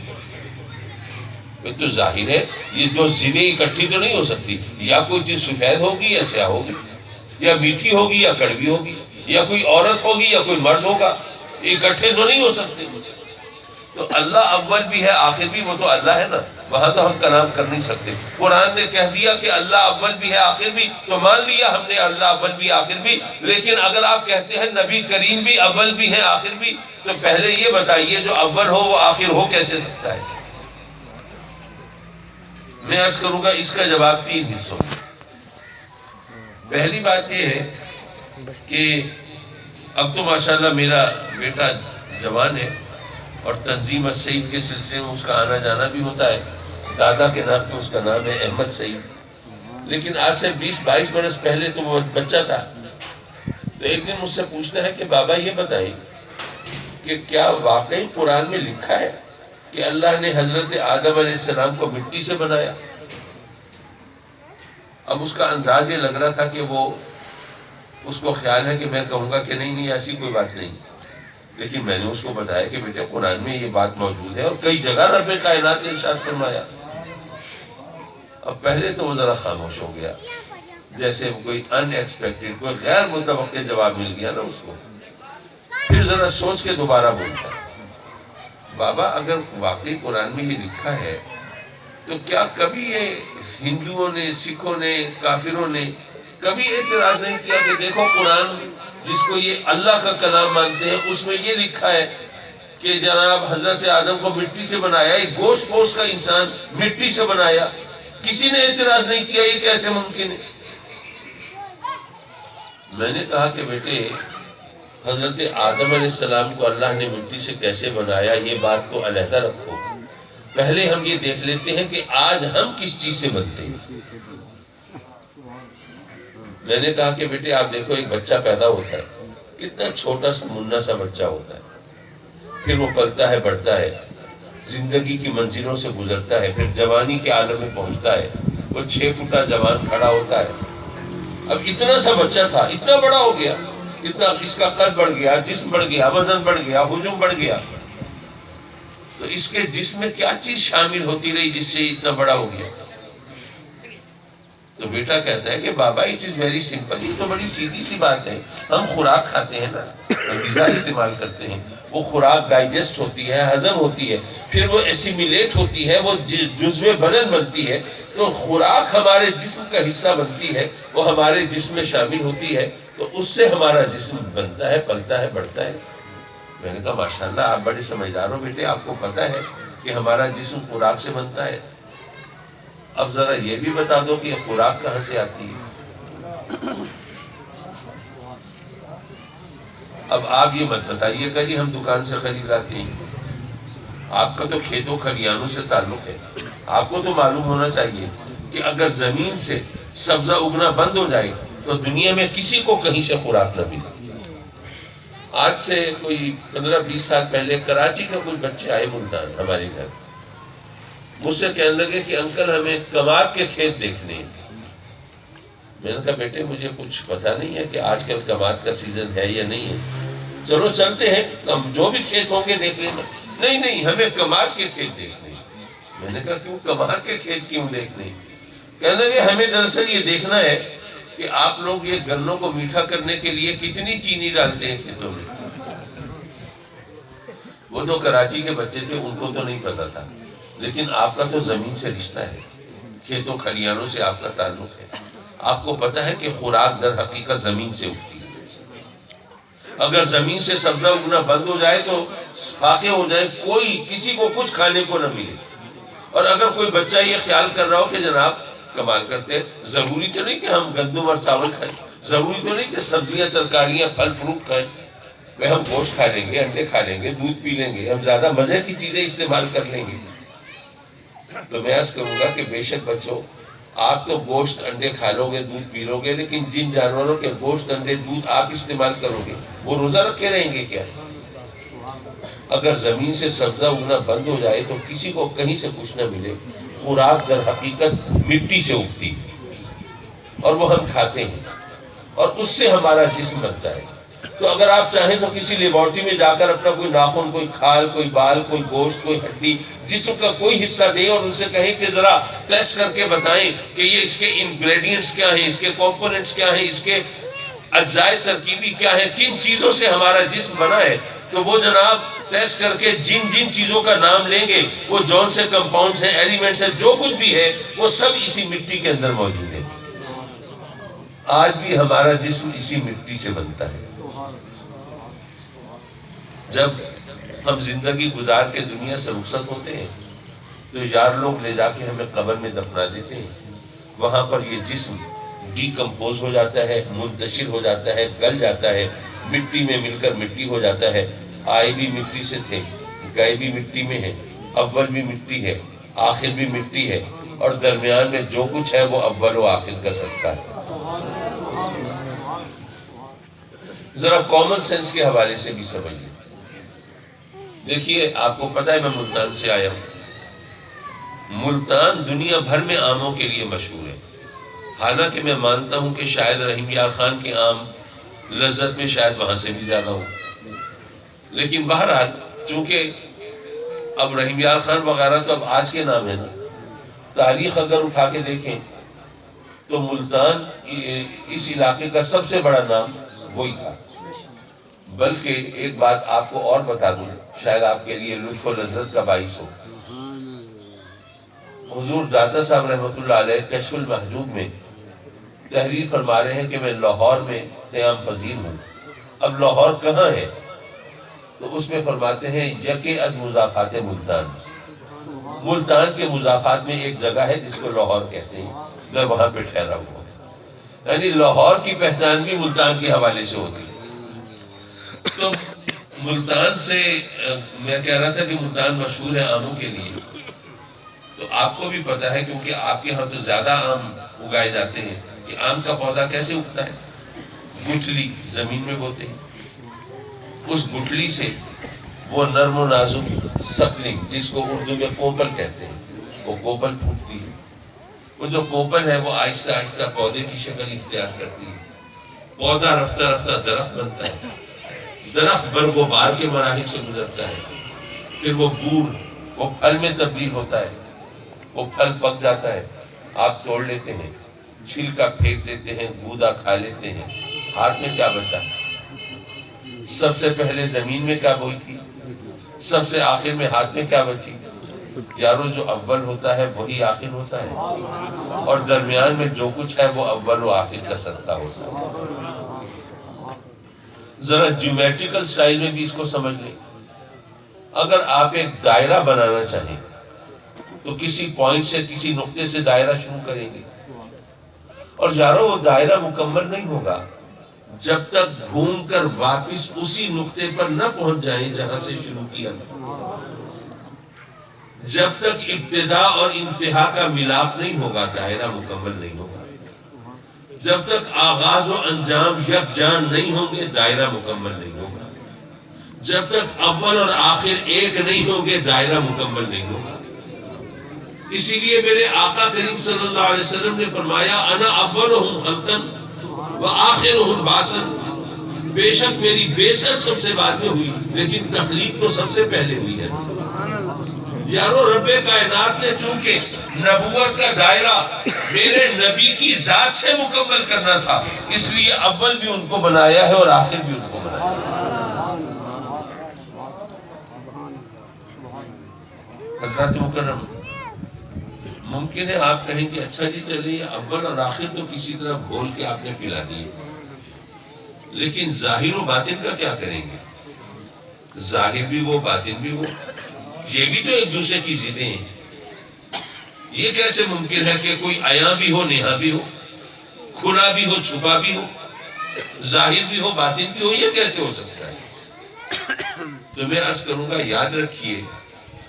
یہ تو ظاہر ہے یہ دو ضدیں اکٹھی تو نہیں ہو سکتی، یا کوئی چیز سفید ہوگی یا سیاہ ہوگی، یا میٹھی ہوگی یا کڑوی ہوگی، یا کوئی عورت ہوگی یا کوئی مرد ہوگا، اکٹھے تو نہیں ہو سکتے۔ تو اللہ اول بھی ہے آخر بھی، وہ تو اللہ ہے نا، وہاں تو ہم کلام کر نہیں سکتے۔ قرآن نے کہہ دیا کہ اللہ اول بھی ہے آخر بھی، تو مان لیا ہم نے اللہ اول بھی آخر بھی۔ لیکن اگر آپ کہتے ہیں نبی کریم بھی اول بھی ہے آخر بھی، تو پہلے یہ بتائیے جو اول ہو وہ آخر ہو کیسے سکتا ہے؟ میں عرض کروں گا اس کا جواب 3 حصوں میں۔ پہلی بات یہ ہے کہ اب تو ماشاءاللہ میرا بیٹا جوان ہے اور تنظیم السعید کے سلسلے میں اس کا آنا جانا بھی ہوتا ہے، دادا کے نام پہ اس کا نام ہے احمد سعید۔ لیکن آج سے 20-22 برس پہلے تو وہ بچہ تھا، تو ایک دن مجھ سے پوچھنا ہے کہ بابا یہ بتائیں کہ کیا واقعی قرآن میں لکھا ہے کہ اللہ نے حضرت آدم علیہ السلام کو مٹی سے بنایا؟ اب اس کا انداز یہ لگ رہا تھا کہ وہ اس کو خیال ہے کہ میں کہوں گا کہ نہیں ایسی کوئی بات نہیں، لیکن میں نے اس کو بتایا کہ بیٹے قرآن میں یہ بات موجود ہے اور کئی جگہ رب کائنات نے ارشاد فرمایا۔ اب پہلے تو وہ ذرا خاموش ہو گیا، جیسے کوئی ان ایکسپیکٹڈ، کوئی غیر متوقع جواب مل گیا نا اس کو۔ پھر ذرا سوچ کے دوبارہ بولتا، بابا اگر واقعی قرآن میں یہ لکھا ہے تو کیا کبھی یہ ہندوؤں نے، سکھوں نے، کافروں نے کبھی اعتراض نہیں کیا کہ دیکھو قرآن جس کو یہ اللہ کا کلام مانتے ہیں اس میں یہ لکھا ہے کہ جناب حضرت آدم کو مٹی سے بنایا، ایک گوشت پوش کا انسان مٹی سے بنایا، کسی نے اعتراض نہیں کیا، یہ کیسے ممکن ہے؟ میں نے کہا کہ بیٹے حضرت آدم علیہ السلام کو اللہ نے مٹی سے کیسے بنایا یہ بات تو علیحدہ رکھو، پہلے ہم یہ دیکھ لیتے ہیں کہ آج ہم کس چیز سے بنتے ہیں۔ میں نے کہا کہ بیٹے آپ دیکھو، ایک بچہ پیدا ہوتا ہے، کتنا چھوٹا سا منا سا بچہ ہوتا ہے، پھر وہ پلتا ہے، بڑھتا ہے، زندگی کی منزلوں سے گزرتا ہے، پھر جوانی کے عالم میں پہنچتا ہے، وہ 6 فٹا جوان کھڑا ہوتا ہے۔ اب اتنا سا بچہ تھا، اتنا بڑا ہو گیا، اتنا اس کا قد بڑھ گیا، جسم بڑھ گیا، وزن بڑھ گیا، حجم بڑھ گیا، تو اس کے جسم میں کیا چیز شامل ہوتی رہی جس سے اتنا بڑا ہو گیا؟ تو بیٹا کہتا ہے کہ بابا اٹ از ویری سمپل، یہ تو بڑی سیدھی سی بات ہے، ہم خوراک کھاتے ہیں نا، غذا استعمال کرتے ہیں، وہ خوراک ڈائجسٹ ہوتی ہے، ہضم ہوتی ہے، پھر وہ ایسیمیلیٹ ہوتی ہے، وہ جزو بدن بنتی ہے، تو خوراک ہمارے جسم کا حصہ بنتی ہے، وہ ہمارے جسم میں شامل ہوتی ہے، تو اس سے ہمارا جسم بنتا ہے، پلتا ہے، بڑھتا ہے۔ میں نے کہا ماشاءاللہ آپ بڑے سمجھدار ہو بیٹے، آپ کو پتہ ہے کہ ہمارا جسم خوراک سے بنتا ہے، اب ذرا یہ بھی بتا دو کہ یہ خوراک کہاں سے آتی ہے؟ اب آپ یہ مت بتائیے کہ جی ہم دکان سے خرید لاتے ہیں، آپ کا تو کھیتوں کھلیانوں سے تعلق ہے، آپ کو تو معلوم ہونا چاہیے کہ اگر زمین سے سبزہ اگنا بند ہو جائے تو دنیا میں کسی کو کہیں سے خوراک نہ ملے۔ آج سے کوئی 15-20 سال پہلے کراچی کا کوئی بچے آئے ملتان ہمارے گھر، مجھ سے کہنے لگے کہ انکل ہمیں کماد کے کھیت دیکھنے ہیں۔ میں نے کہا بیٹے مجھے کچھ پتا نہیں ہے کہ آج کل کماد کا سیزن ہے یا نہیں ہے، چلو چلتے ہیں، جو بھی کھیت ہوں گے دیکھ لینا۔ نہیں نہیں ہمیں کماد کے کھیت دیکھنے ہیں۔ میں نے کہا کیوں کماد کے کھیت کیوں دیکھنے ہیں؟ کہنے لگے ہمیں دراصل یہ دیکھنا ہے کہ آپ لوگ یہ گنوں کو میٹھا کرنے کے لیے کتنی چینی ڈالتے ہیں کھیتوں میں۔ وہ تو کراچی کے بچے تھے، ان کو تو نہیں پتا تھا، لیکن آپ کا تو زمین سے رشتہ ہے، کھیتوں کھلیانوں سے آپ کا تعلق ہے، آپ کو پتا ہے کہ خوراک در حقیقت زمین سے اگتی ہے۔ اگر زمین سے سبزہ اگنا بند ہو جائے تو فاقے ہو جائے، کوئی کسی کو کچھ کھانے کو نہ ملے۔ اور اگر کوئی بچہ یہ خیال کر رہا ہو کہ جناب کمال کرتے ہیں، ضروری تو نہیں کہ ہم گندم اور چاول کھائیں، ضروری تو نہیں کہ سبزیاں ترکاریاں پھل فروٹ کھائیں، ہم گوشت کھا لیں گے، انڈے کھا لیں گے، دودھ پی لیں گے، ہم زیادہ مزے کی چیزیں استعمال کر لیں گے۔ تو میں عرض کروں گا کہ بے شک بچوں، آپ تو گوشت انڈے کھا لو گے، دودھ پی لو گے، لیکن جن جانوروں کے گوشت انڈے دودھ آپ استعمال کرو گے وہ روزہ رکھے رہیں گے کیا؟ اگر زمین سے سبزہ اگنا بند ہو جائے تو کسی کو کہیں سے کچھ نہ ملے، خوراک در حقیقت مٹی سے اگتی ہے اور وہ ہم کھاتے ہیں اور اس سے ہمارا جسم بنتا ہے۔ تو اگر آپ چاہیں تو کسی لیبارٹری میں جا کر اپنا کوئی ناخن، کوئی کھال، کوئی بال، کوئی گوشت، کوئی ہڈی، جسم کا کوئی حصہ دیں اور ان سے کہیں کہ ذرا ٹیسٹ کر کے بتائیں کہ یہ اس کے انگریڈینٹس کیا ہیں، اس کے کمپوننٹس کیا ہیں، اس کے اجزائے ترکیبی کیا ہیں، کن چیزوں سے ہمارا جسم بنا ہے، تو وہ جناب ٹیسٹ کر کے جن جن چیزوں کا نام لیں گے، وہ جون سے کمپاؤنڈز ہیں، ایلیمنٹس ہیں، جو کچھ بھی ہے وہ سب اسی مٹی کے اندر موجود ہے۔ آج بھی ہمارا جسم اسی مٹی سے بنتا ہے۔ جب ہم زندگی گزار کے دنیا سے رخصت ہوتے ہیں تو یار لوگ لے جا کے ہمیں قبر میں دفنا دیتے ہیں، وہاں پر یہ جسم ڈی کمپوز ہو جاتا ہے، منتشر ہو جاتا ہے، گل جاتا ہے، مٹی میں مل کر مٹی ہو جاتا ہے۔ آئے بھی مٹی سے تھے، گئے بھی مٹی میں ہیں، اول بھی مٹی ہے، آخر بھی مٹی ہے، اور درمیان میں جو کچھ ہے وہ اول و آخر کا صدقہ ہے۔ ذرا کامن سینس کے حوالے سے بھی سمجھ لیں۔ دیکھیے آپ کو پتہ ہے میں ملتان سے آیا ہوں، ملتان دنیا بھر میں آموں کے لیے مشہور ہے، حالانکہ میں مانتا ہوں کہ شاید رحیم یار خان کے آم لذت میں شاید وہاں سے بھی زیادہ ہوں، لیکن بہرحال چونکہ اب رحیم یار خان وغیرہ تو اب آج کے نام ہے نا، تاریخ اگر اٹھا کے دیکھیں تو ملتان اس علاقے کا سب سے بڑا نام وہی تھا۔ بلکہ ایک بات آپ کو اور بتا دوں، شاید آپ کے لیے لطف و لذت کا باعث ہو۔ حضور داتا صاحب رحمۃ اللہ علیہ کشف المحجوب میں تحریر فرما رہے ہیں کہ میں لاہور میں قیام پذیر ہوں۔ اب لاہور کہاں ہے؟ تو اس میں فرماتے ہیں یکے از مضافات ملتان، ملتان کے مضافات میں ایک جگہ ہے جس کو لاہور کہتے ہیں، میں وہاں پہ ٹھہرا ہوا ہوں۔ یعنی لاہور کی پہچان بھی ملتان کے حوالے سے ہوتی ہے۔ تو ملتان سے میں کہہ رہا تھا کہ ملتان مشہور ہے آموں کے لیے، تو آپ کو بھی پتا ہے کیونکہ آپ کے یہاں تو زیادہ آم اگائے جاتے ہیں کہ آم کا پودا کیسے اگتا ہے، گٹھلی زمین میں بوتے ہیں، اس گٹھلی سے وہ نرم و نازک سپلنگ جس کو اردو میں کوپل کہتے ہیں، وہ کوپل پھوٹتی ہے، وہ جو کوپل ہے وہ آہستہ آہستہ پودے کی شکل اختیار کرتی ہے، پودا رفتہ رفتہ درخت بنتا ہے، درخت برگ و بار کے مراحل سے گزرتا ہے، پھر وہ بور وہ پھل میں تبدیل ہوتا ہے، وہ پھل پک جاتا ہے، آپ توڑ لیتے ہیں، چھلکا پھینک دیتے ہیں، گودا کھا لیتے ہیں، ہاتھ میں کیا بچا؟ سب سے پہلے زمین میں کیا بوئی تھی، سب سے آخر میں ہاتھ میں کیا بچی؟ یارو جو اول ہوتا ہے وہی آخر ہوتا ہے، اور درمیان میں جو کچھ ہے وہ اول و آخر کا صدقہ ہوتا ہے۔ ذرا جیومیٹریکل سٹائل میں بھی اس کو سمجھ لیں، اگر آپ ایک دائرہ بنانا چاہیں تو کسی پوائنٹ سے کسی نقطے سے دائرہ شروع کریں گے، اور یارو وہ دائرہ مکمل نہیں ہوگا جب تک گھوم کر واپس اسی نقطے پر نہ پہنچ جائیں جہاں سے شروع کیا تھا، جب تک ابتدا اور انتہا کا ملاپ نہیں ہوگا دائرہ مکمل نہیں ہوگا، جب تک آغاز و انجام یکجان نہیں ہوں گے دائرہ مکمل نہیں ہوگا، جب تک اول اور آخر ایک نہیں ہوں گے دائرہ مکمل نہیں ہوگا۔ اسی لیے میرے آقا کریم صلی اللہ علیہ وسلم نے فرمایا انا اولہم خلقا و آخرہم بعثا، بے شک میری بعثت سب سے بعد میں ہوئی لیکن تخلیق تو سب سے پہلے ہوئی ہے۔ یارو رب کائنات نے چونکہ نبوت کا دائرہ میرے نبی کی ذات سے مکمل کرنا تھا، اس لیے اول بھی ان کو بنایا ہے اور آخر بھی ان کو بنایا ہے۔ حضرات مکرم، ممکن ہے آپ کہیں کہ اچھا جی چلیے اول اور آخر تو کسی طرح گھول کے آپ نے پلا دیے، لیکن ظاہر و باطن کا کیا کریں گے؟ ظاہر بھی وہ باطن بھی وہ، یہ بھی تو ایک دوسرے کی ضدیں ہیں۔ یہ کیسے ممکن ہے کہ کوئی عیاں بھی ہو نہاں بھی ہو، کھلا بھی ہو چھپا بھی ہو، ظاہر بھی ہو باطن بھی ہو، یہ کیسے ہو سکتا ہے؟ تو میں عرض کروں گا یاد رکھیے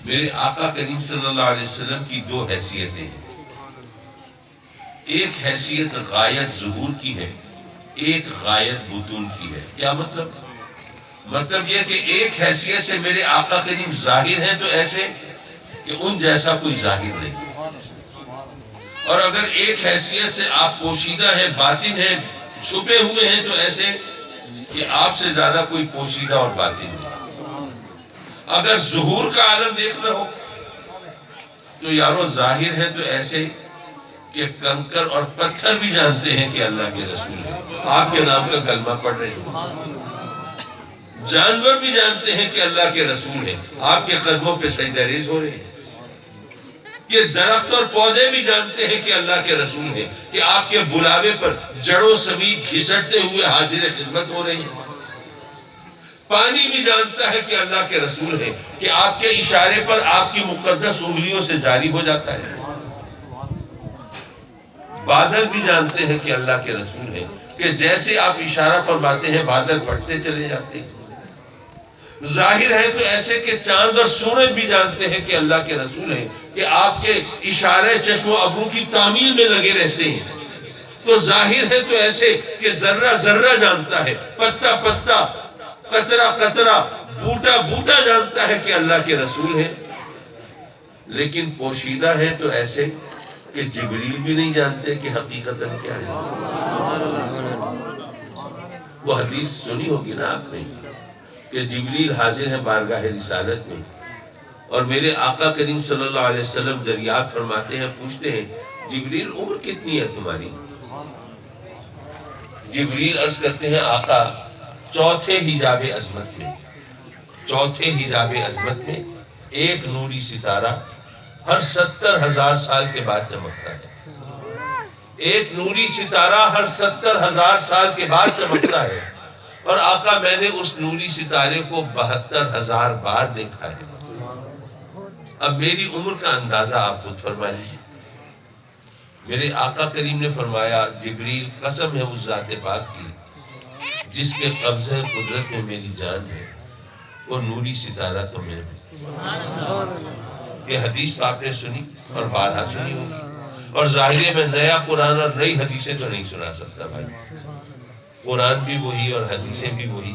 میرے آقا کریم صلی اللہ علیہ وسلم کی دو حیثیتیں ہیں، ایک حیثیت غایت ظہور کی ہے، ایک غایت بطون کی ہے۔ کیا مطلب؟ مطلب یہ کہ ایک حیثیت سے میرے آقا کریم ظاہر ہیں تو ایسے کہ ان جیسا کوئی ظاہر نہیں، اور اگر ایک حیثیت سے آپ پوشیدہ ہیں باطن ہیں چھپے ہوئے ہیں تو ایسے کہ آپ سے زیادہ کوئی پوشیدہ اور باطن نہیں۔ اگر ظہور کا عالم دیکھنا ہو تو یارو ظاہر ہے تو ایسے کہ کنکر اور پتھر بھی جانتے ہیں کہ اللہ کے رسول ہیں، آپ کے نام کا کلمہ پڑھ رہے ہیں، جانور بھی جانتے ہیں کہ اللہ کے رسول ہیں، آپ کے قدموں پہ سجدہ ریز ہو رہے ہیں، کہ درخت اور پودے بھی جانتے ہیں کہ اللہ کے رسول ہیں، کہ آپ کے بلاوے پر جڑوں سمیت گھسٹتے ہوئے حاضر خدمت ہو رہے ہیں، پانی بھی جانتا ہے کہ اللہ کے رسول ہیں، کہ آپ کے اشارے پر آپ کی مقدس انگلیوں سے جاری ہو جاتا ہے، بادل بھی جانتے ہیں کہ اللہ کے رسول ہیں، کہ جیسے آپ اشارہ فرماتے ہیں بادل پھٹتے چلے جاتے ہیں، ظاہر ہے تو ایسے کہ چاند اور سورج بھی جانتے ہیں کہ اللہ کے رسول ہیں، کہ آپ کے اشارے چشم و ابرو کی تعمیل میں لگے رہتے ہیں، تو ظاہر ہے تو ایسے کہ ذرہ ذرہ جانتا ہے، پتا پتا قطرہ قطرہ بوٹا بوٹا جانتا ہے کہ اللہ کے رسول ہیں، لیکن پوشیدہ ہے تو ایسے کہ جبریل بھی نہیں جانتے کہ حقیقتاً کیا ہے۔ وہ حدیث سنی ہوگی نا آپ نے کہ جبریل حاضر ہے بارگاہ رسالت میں، اور میرے آقا کریم صلی اللہ علیہ وسلم دریافت فرماتے ہیں، پوچھتے ہیں جبریل عمر کتنی ہے تمہاری؟ جبریل عرض کرتے ہیں آقا چوتھے حجاب عظمت میں، چوتھے حجاب عظمت میں ایک نوری ستارہ ہر 70,000 سال کے بعد چمکتا ہے، ایک نوری ستارہ ہر 70,000 سال کے بعد چمکتا ہے، اور آقا میں نے اس نوری ستارے کو 72,000 بار دیکھا ہے۔ اب میری عمر کا اندازہ آپ خود فرما لیجیے۔ میرے آقا کریم نے فرمایا جبریل قسم ہے اس ذات پاک کی جس کے قبضہ قدرت میں میری جان ہے وہ نوری ستارہ تو میں ہوں۔ یہ حدیث آپ نے سنی اور بارہا سنی ہوگی، اور ظاہر میں نیا قرآن اور نئی حدیثیں تو نہیں سنا سکتا بھائی۔ قرآن بھی وہی اور حدیثیں بھی وہی،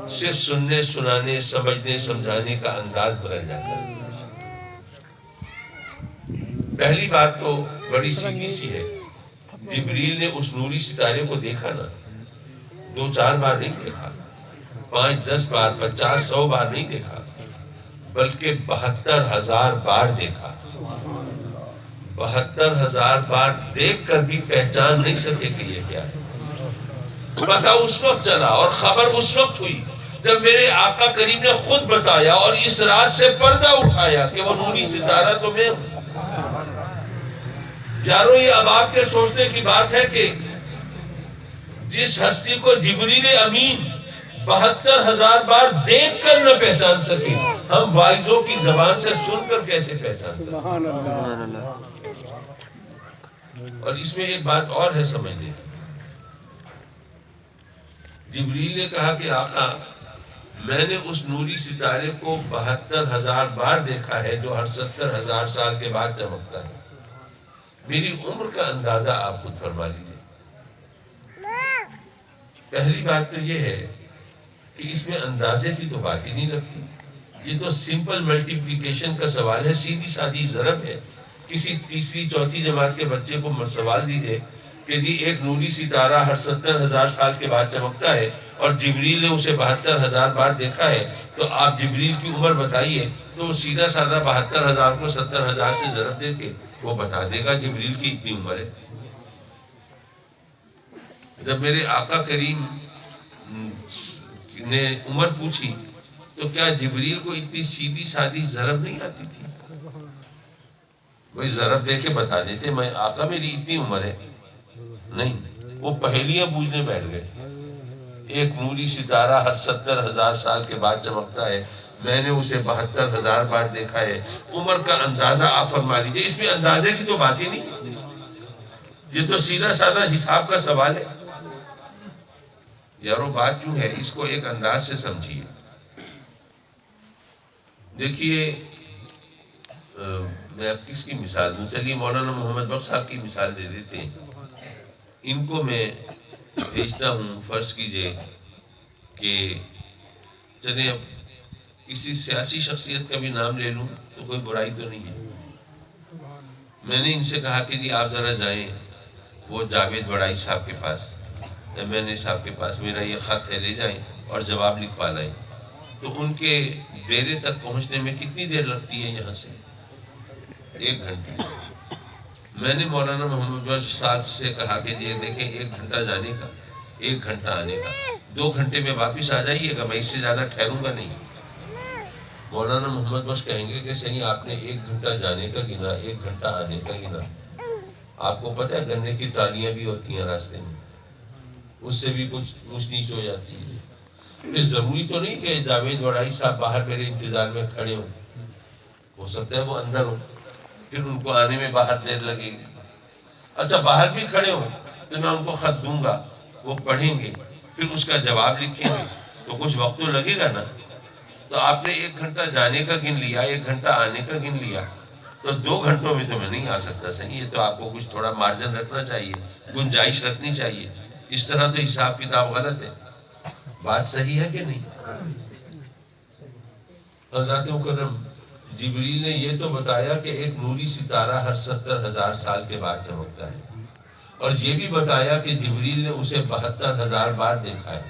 صرف سننے سنانے سمجھنے سمجھانے کا انداز بدل جاتا ہے۔ پہلی بات تو بڑی سیدھی سی ہے، جبریل نے اس نوری ستارے کو دیکھا نا، 2-4 بار نہیں دیکھا، 5-10 بار 50-100 بار نہیں دیکھا، بلکہ 72,000 بار دیکھا۔ 72,000 بار دیکھ کر بھی پہچان نہیں سکے کہ یہ کیا ہے۔ پتہ اس وقت چلا اور خبر اس وقت ہوئی جب میرے آقا کریم نے خود بتایا اور اس راز سے پردہ اٹھایا کہ وہ نوری ستارہ تو میں ہوں۔ یارو یہ اب آپ کے سوچنے کی بات ہے کہ جس ہستی کو جبریل امین 72,000 بار دیکھ کر نہ پہچان سکے، ہم وائزوں کی زبان سے سن کر کیسے پہچان سکتے؟ اور اس میں ایک بات اور ہے سمجھنے، جبریل نے کہا کہ آقا میں نے اس نوری ستارے کو 72,000 بار دیکھا ہے جو ہر 70,000 سال کے بعد چمکتا ہے۔ میری عمر کا اندازہ آپ خود فرما لیجیے۔ پہلی بات تو یہ ہے کہ اس میں اندازے کی تو بات ہی نہیں لگتی، یہ تو سمپل ملٹیپلیکیشن کا سوال ہے، سیدھی سادھی ضرب ہے۔ کسی تیسری چوتھی جماعت کے بچے کو سوال دیجئے کہ جی ایک نوری ستارہ ہر 70,000 سال کے بعد چمکتا ہے اور جبریل نے اسے 72,000 بار دیکھا ہے، تو آپ جبریل کی عمر بتائیے، تو وہ سیدھا سادہ 72,000 کو 70,000 سے ضرب دے کے وہ بتا دے گا جبریل کی اتنی عمر ہے۔ جب میرے آقا کریم نے عمر پوچھی تو کیا جبریل کو اتنی سیدھی سادھی ضرب نہیں آتی تھی؟ وہی ضرب دے کے بتا دیتے میں آقا میری اتنی عمر ہے؟ نہیں، وہ پہیلیاں بوجھنے بیٹھ گئے۔ ایک نوری ستارہ ہر 70,000 سال کے بعد چمکتا ہے، میں نے اسے 72,000 بار دیکھا ہے، عمر کا اندازہ آپ فرما لیجئے۔ اس میں اندازے کی تو بات ہی نہیں، یہ تو سیدھا سادہ حساب کا سوال ہے۔ یارو بات کیوں ہے، اس کو ایک انداز سے سمجھیے۔ دیکھیے میں اب کس کی مثال دوں، چلیے مولانا محمد بخش صاحب کی مثال دے دیتے ہیں۔ ان کو میں بھیجتا ہوں، فرض کیجئے کہ چلے اب کسی سیاسی شخصیت کا بھی نام لے لوں تو کوئی برائی تو نہیں ہے۔ میں نے ان سے کہا کہ جی آپ ذرا جائیں وہ جاوید بڑائی صاحب کے پاس، MNA صاحب کے پاس، میرا یہ خط ہے، لے جائیں اور جواب لکھوا لائیں۔ تو ان کے ڈیرے تک پہنچنے میں کتنی دیر لگتی ہے یہاں سے؟ 1 گھنٹہ۔ میں نے مولانا محمد بخش صاحب سے کہا کہ یہ دیکھیں 1 گھنٹہ جانے کا، 1 گھنٹہ آنے کا، 2 گھنٹے میں واپس آ جائیے گا، میں اس سے زیادہ ٹھہروں گا نہیں۔ مولانا محمد بخش کہیں گے کہ صحیح آپ نے 1 گھنٹہ جانے کا گنا، 1 گھنٹہ آنے کا گنا۔ آپ کو پتہ ہے گنے کی ٹرالیاں بھی ہوتی ہیں راستے میں، اس سے بھی کچھ اونچ نیچ ہو جاتی ہے۔ پھر ضروری تو نہیں کہ جاوید بڑائی صاحب باہر میرے انتظار میں کھڑے ہوں، ہو سکتا ہے وہ اندر ہو، پھر ان کو آنے میں باہر دیر لگے گی۔ اچھا باہر بھی کھڑے ہوں تو میں ان کو خط دوں گا، وہ پڑھیں گے، پھر اس کا جواب لکھیں گے، تو کچھ وقت تو لگے گا نا۔ تو آپ نے 1 گھنٹہ جانے کا گن لیا، 1 گھنٹہ آنے کا گن لیا، تو 2 گھنٹوں میں تو میں نہیں آ سکتا۔ صحیح، یہ تو آپ کو کچھ تھوڑا مارجن رکھنا چاہیے، گنجائش رکھنی چاہیے۔ اس طرح تو حساب کتاب غلط ہے۔ بات صحیح ہے کہ نہیں؟ حضرات مکرم، جبریل نے یہ تو بتایا کہ ایک نوری ستارہ ہر 70,000 سال کے بعد چمکتا ہے، اور یہ بھی بتایا کہ جبریل نے اسے 72,000 بار دیکھا ہے۔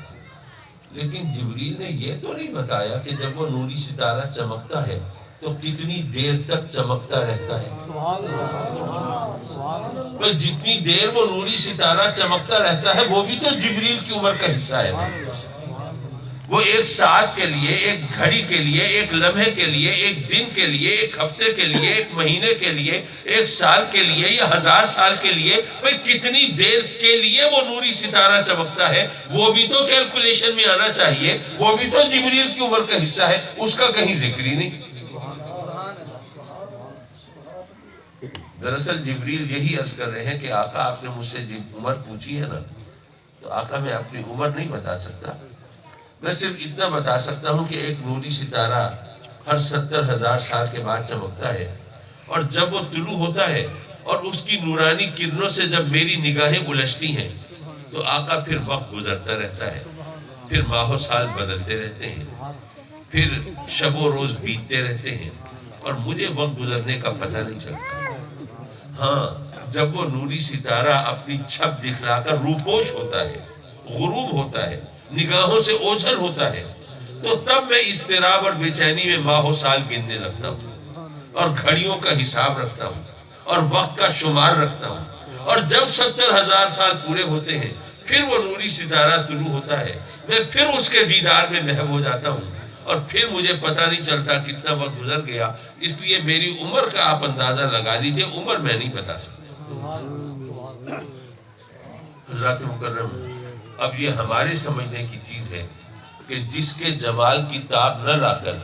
لیکن جبریل نے یہ تو نہیں بتایا کہ جب وہ نوری ستارہ چمکتا ہے تو کتنی دیر تک چمکتا رہتا ہے۔ تو جتنی دیر وہ نوری ستارہ چمکتا رہتا ہے وہ بھی تو جبریل کی عمر کا حصہ ہے۔ وہ 1 ساعت کے لیے، 1 گھڑی کے لیے، 1 لمحے کے لیے، 1 دن کے لیے، 1 ہفتے کے لیے، 1 مہینے کے لیے، 1 سال کے لیے یا 1000 سال کے لیے، بھئی کتنی دیر کے لیے وہ نوری ستارہ چمکتا ہے، وہ بھی تو کیلکولیشن میں آنا چاہیے۔ وہ بھی تو جبریل کی عمر کا حصہ ہے، اس کا کہیں ذکر ہی نہیں۔ دراصل جبریل یہی عرض کر رہے ہیں کہ آقا آپ نے مجھ سے عمر پوچھی ہے نا، تو آقا میں اپنی عمر نہیں بتا سکتا، میں صرف اتنا بتا سکتا ہوں کہ ایک نوری ستارہ ہر 70,000 سال کے بعد چمکتا ہے، اور جب وہ طلوع ہوتا ہے اور اس کی نورانی کرنوں سے جب میری نگاہیں الجھتی ہیں تو آقا پھر وقت گزرتا رہتا ہے، پھر ماہ و سال بدلتے رہتے ہیں، پھر شب و روز بیتتے رہتے ہیں، اور مجھے وقت گزرنے کا پتہ نہیں چلتا۔ ہاں، جب وہ نوری ستارہ اپنی چھپ دکھلا کر روپوش ہوتا ہے، غروب ہوتا ہے، نگاہوں سے اوجھل ہوتا ہے، تو تب میں اضطراب اور بے چینی میں ماہ و سال گننے لگتا ہوں، اور گھڑیوں کا حساب رکھتا ہوں، اور وقت کا شمار رکھتا ہوں، اور جب 70,000 سال پورے ہوتے ہیں پھر وہ نوری ستارہ طلوع ہوتا ہے، میں پھر اس کے دیدار میں محو ہو جاتا ہوں، اور پھر مجھے پتہ نہیں چلتا کتنا وقت گزر گیا۔ اس لیے میری عمر کا آپ اندازہ لگا لیجئے، عمر میں نہیں بتا سکتا۔ حضرات مکرم، اب یہ ہمارے سمجھنے کی چیز ہے کہ جس کے جمال کی تاب نہ لا کر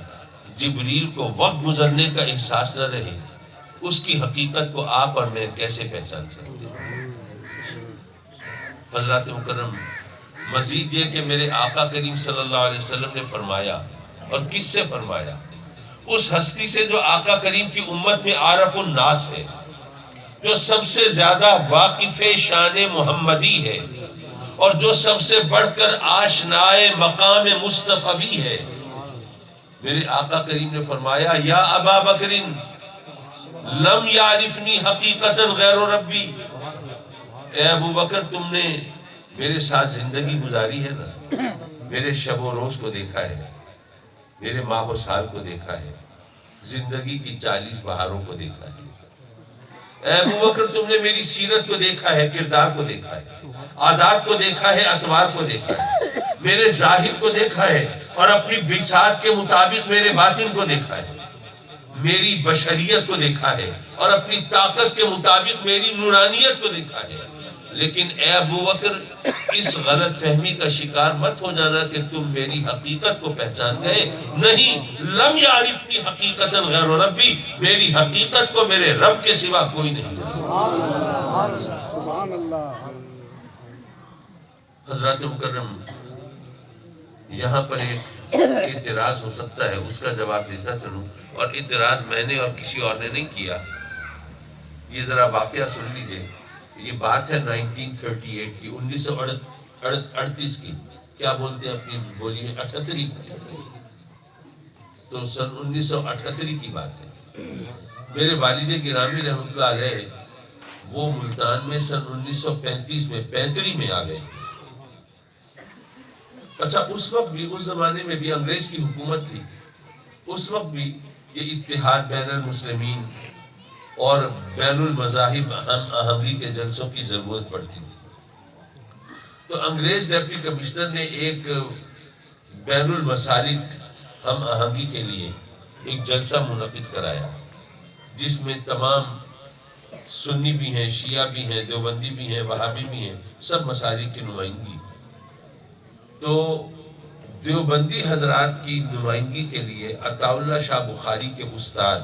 جبریل کو وقت گزرنے کا احساس نہ رہے، اس کی حقیقت کو آپ اور میں کیسے پہچان سکتے ہیں؟ حضرات مکرم، مزید یہ کہ میرے آقا کریم صلی اللہ علیہ وسلم نے فرمایا، اور کس سے فرمایا؟ اس ہستی سے جو آقا کریم کی امت میں عارف الناس ہے، جو سب سے زیادہ واقف شان محمدی ہے، اور جو سب سے بڑھ کر آشنائے مقام مصطفی ہے۔ میرے آقا کریم نے فرمایا، یا ابا بکر لم یعرفنی حقیقتا غیر ربی، اے ابو بکر تم نے میرے ساتھ زندگی گزاری ہے نا، میرے شب و روز کو دیکھا ہے، میرے ماہ و سال کو دیکھا ہے، زندگی کی 40 بہاروں کو دیکھا ہے۔ اے ابو بکر تم نے میری سیرت کو دیکھا ہے، کردار کو دیکھا ہے، عادات کو دیکھا ہے، اطوار کو دیکھا ہے، میرے ظاہر کو دیکھا ہے، اور اپنی بساط کے مطابق میرے باطن کو دیکھا ہے، میری بشریت کو دیکھا ہے، اور اپنی طاقت کے مطابق میری نورانیت کو دیکھا ہے۔ لیکن اے ابو بکر، اس غلط فہمی کا شکار مت ہو جانا کہ تم میری حقیقت کو پہچان گئے، نہیں، لم یعرفنی حقیقتا غیر ربی، میری حقیقت کو میرے رب کے سوا کوئی نہیں جانتا۔ سبحان اللہ۔ حضرات مکرم، یہاں پر ایک اعتراض ہو سکتا ہے، اس کا جواب دیتا چلوں، اور اعتراض میں نے اور کسی اور نے نہیں کیا۔ یہ ذرا واقعہ سن لیجئے، یہ بات ہے 1938 کی، 1938 کی، کیا بولتے ہیں اپنی بولی میں، 38، تو سن 1938 کی بات ہے۔ میرے والد گرامی رحمۃ اللہ علیہ وہ ملتان میں سن 1935 میں 35 میں آ گئے۔ اچھا، اس وقت بھی، اس زمانے میں بھی انگریز کی حکومت تھی، اس وقت بھی یہ اتحاد بین المسلمین اور بین المذاہب ہم آہنگی کے جلسوں کی ضرورت پڑتی تھی۔ تو انگریز ڈپٹی کمشنر نے ایک بین المسالک ہم آہنگی کے لیے ایک جلسہ منعقد کرایا، جس میں تمام سنی بھی ہیں، شیعہ بھی ہیں، دیوبندی بھی ہیں، وہابی بھی ہیں، سب مسالک کی نمائندگی۔ تو دیوبندی حضرات کی نمائندگی کے لیے عطا اللہ شاہ بخاری کے استاد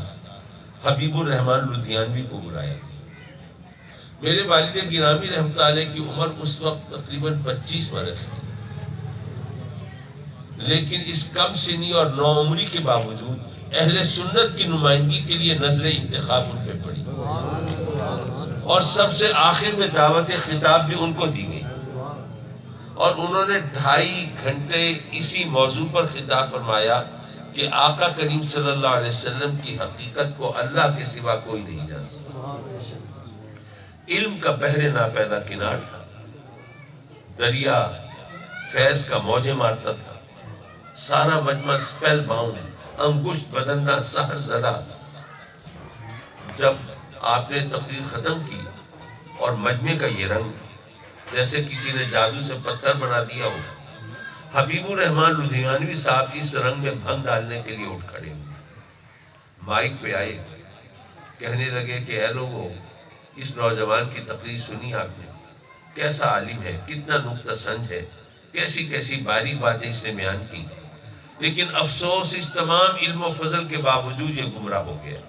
حبیب الرحمن لدھیانوی کو بلایا گیا۔ میرے والد گرامی رحمۃ اللہ علیہ کی عمر اس وقت تقریباً 25 برس ہے، لیکن اس کم سنی اور نوعمری کے باوجود اہل سنت کی نمائندگی کے لیے نظر انتخاب ان پہ پڑی، اور سب سے آخر میں دعوت خطاب بھی ان کو دی گئی، اور انہوں نے 2.5 گھنٹے اسی موضوع پر خطاب فرمایا کہ آقا کریم صلی اللہ علیہ وسلم کی حقیقت کو اللہ کے سوا کوئی نہیں جانتا۔ علم کا بحر ناپیدا کنار تھا، دریا فیض کا موجے مارتا تھا، سارا مجمع سپیل باؤنڈ، انگشت بدندہ، سحر زدہ۔ جب آپ نے تقریر ختم کی اور مجمع کا یہ رنگ جیسے کسی نے جادو سے پتھر بنا دیا ہو، حبیب الرحمن لدھیانوی صاحب اس رنگ میں بھنگ ڈالنے کے لیے اٹھ کھڑے ہوئے، مائک پہ آئے، کہنے لگے کہ اے لوگو، اس نوجوان کی تقریر سنی آپ نے، کیسا عالم ہے، کتنا نکتہ سنج ہے، کیسی کیسی باریک باتیں اس نے بیان کی، لیکن افسوس اس تمام علم و فضل کے باوجود یہ گمراہ ہو گیا۔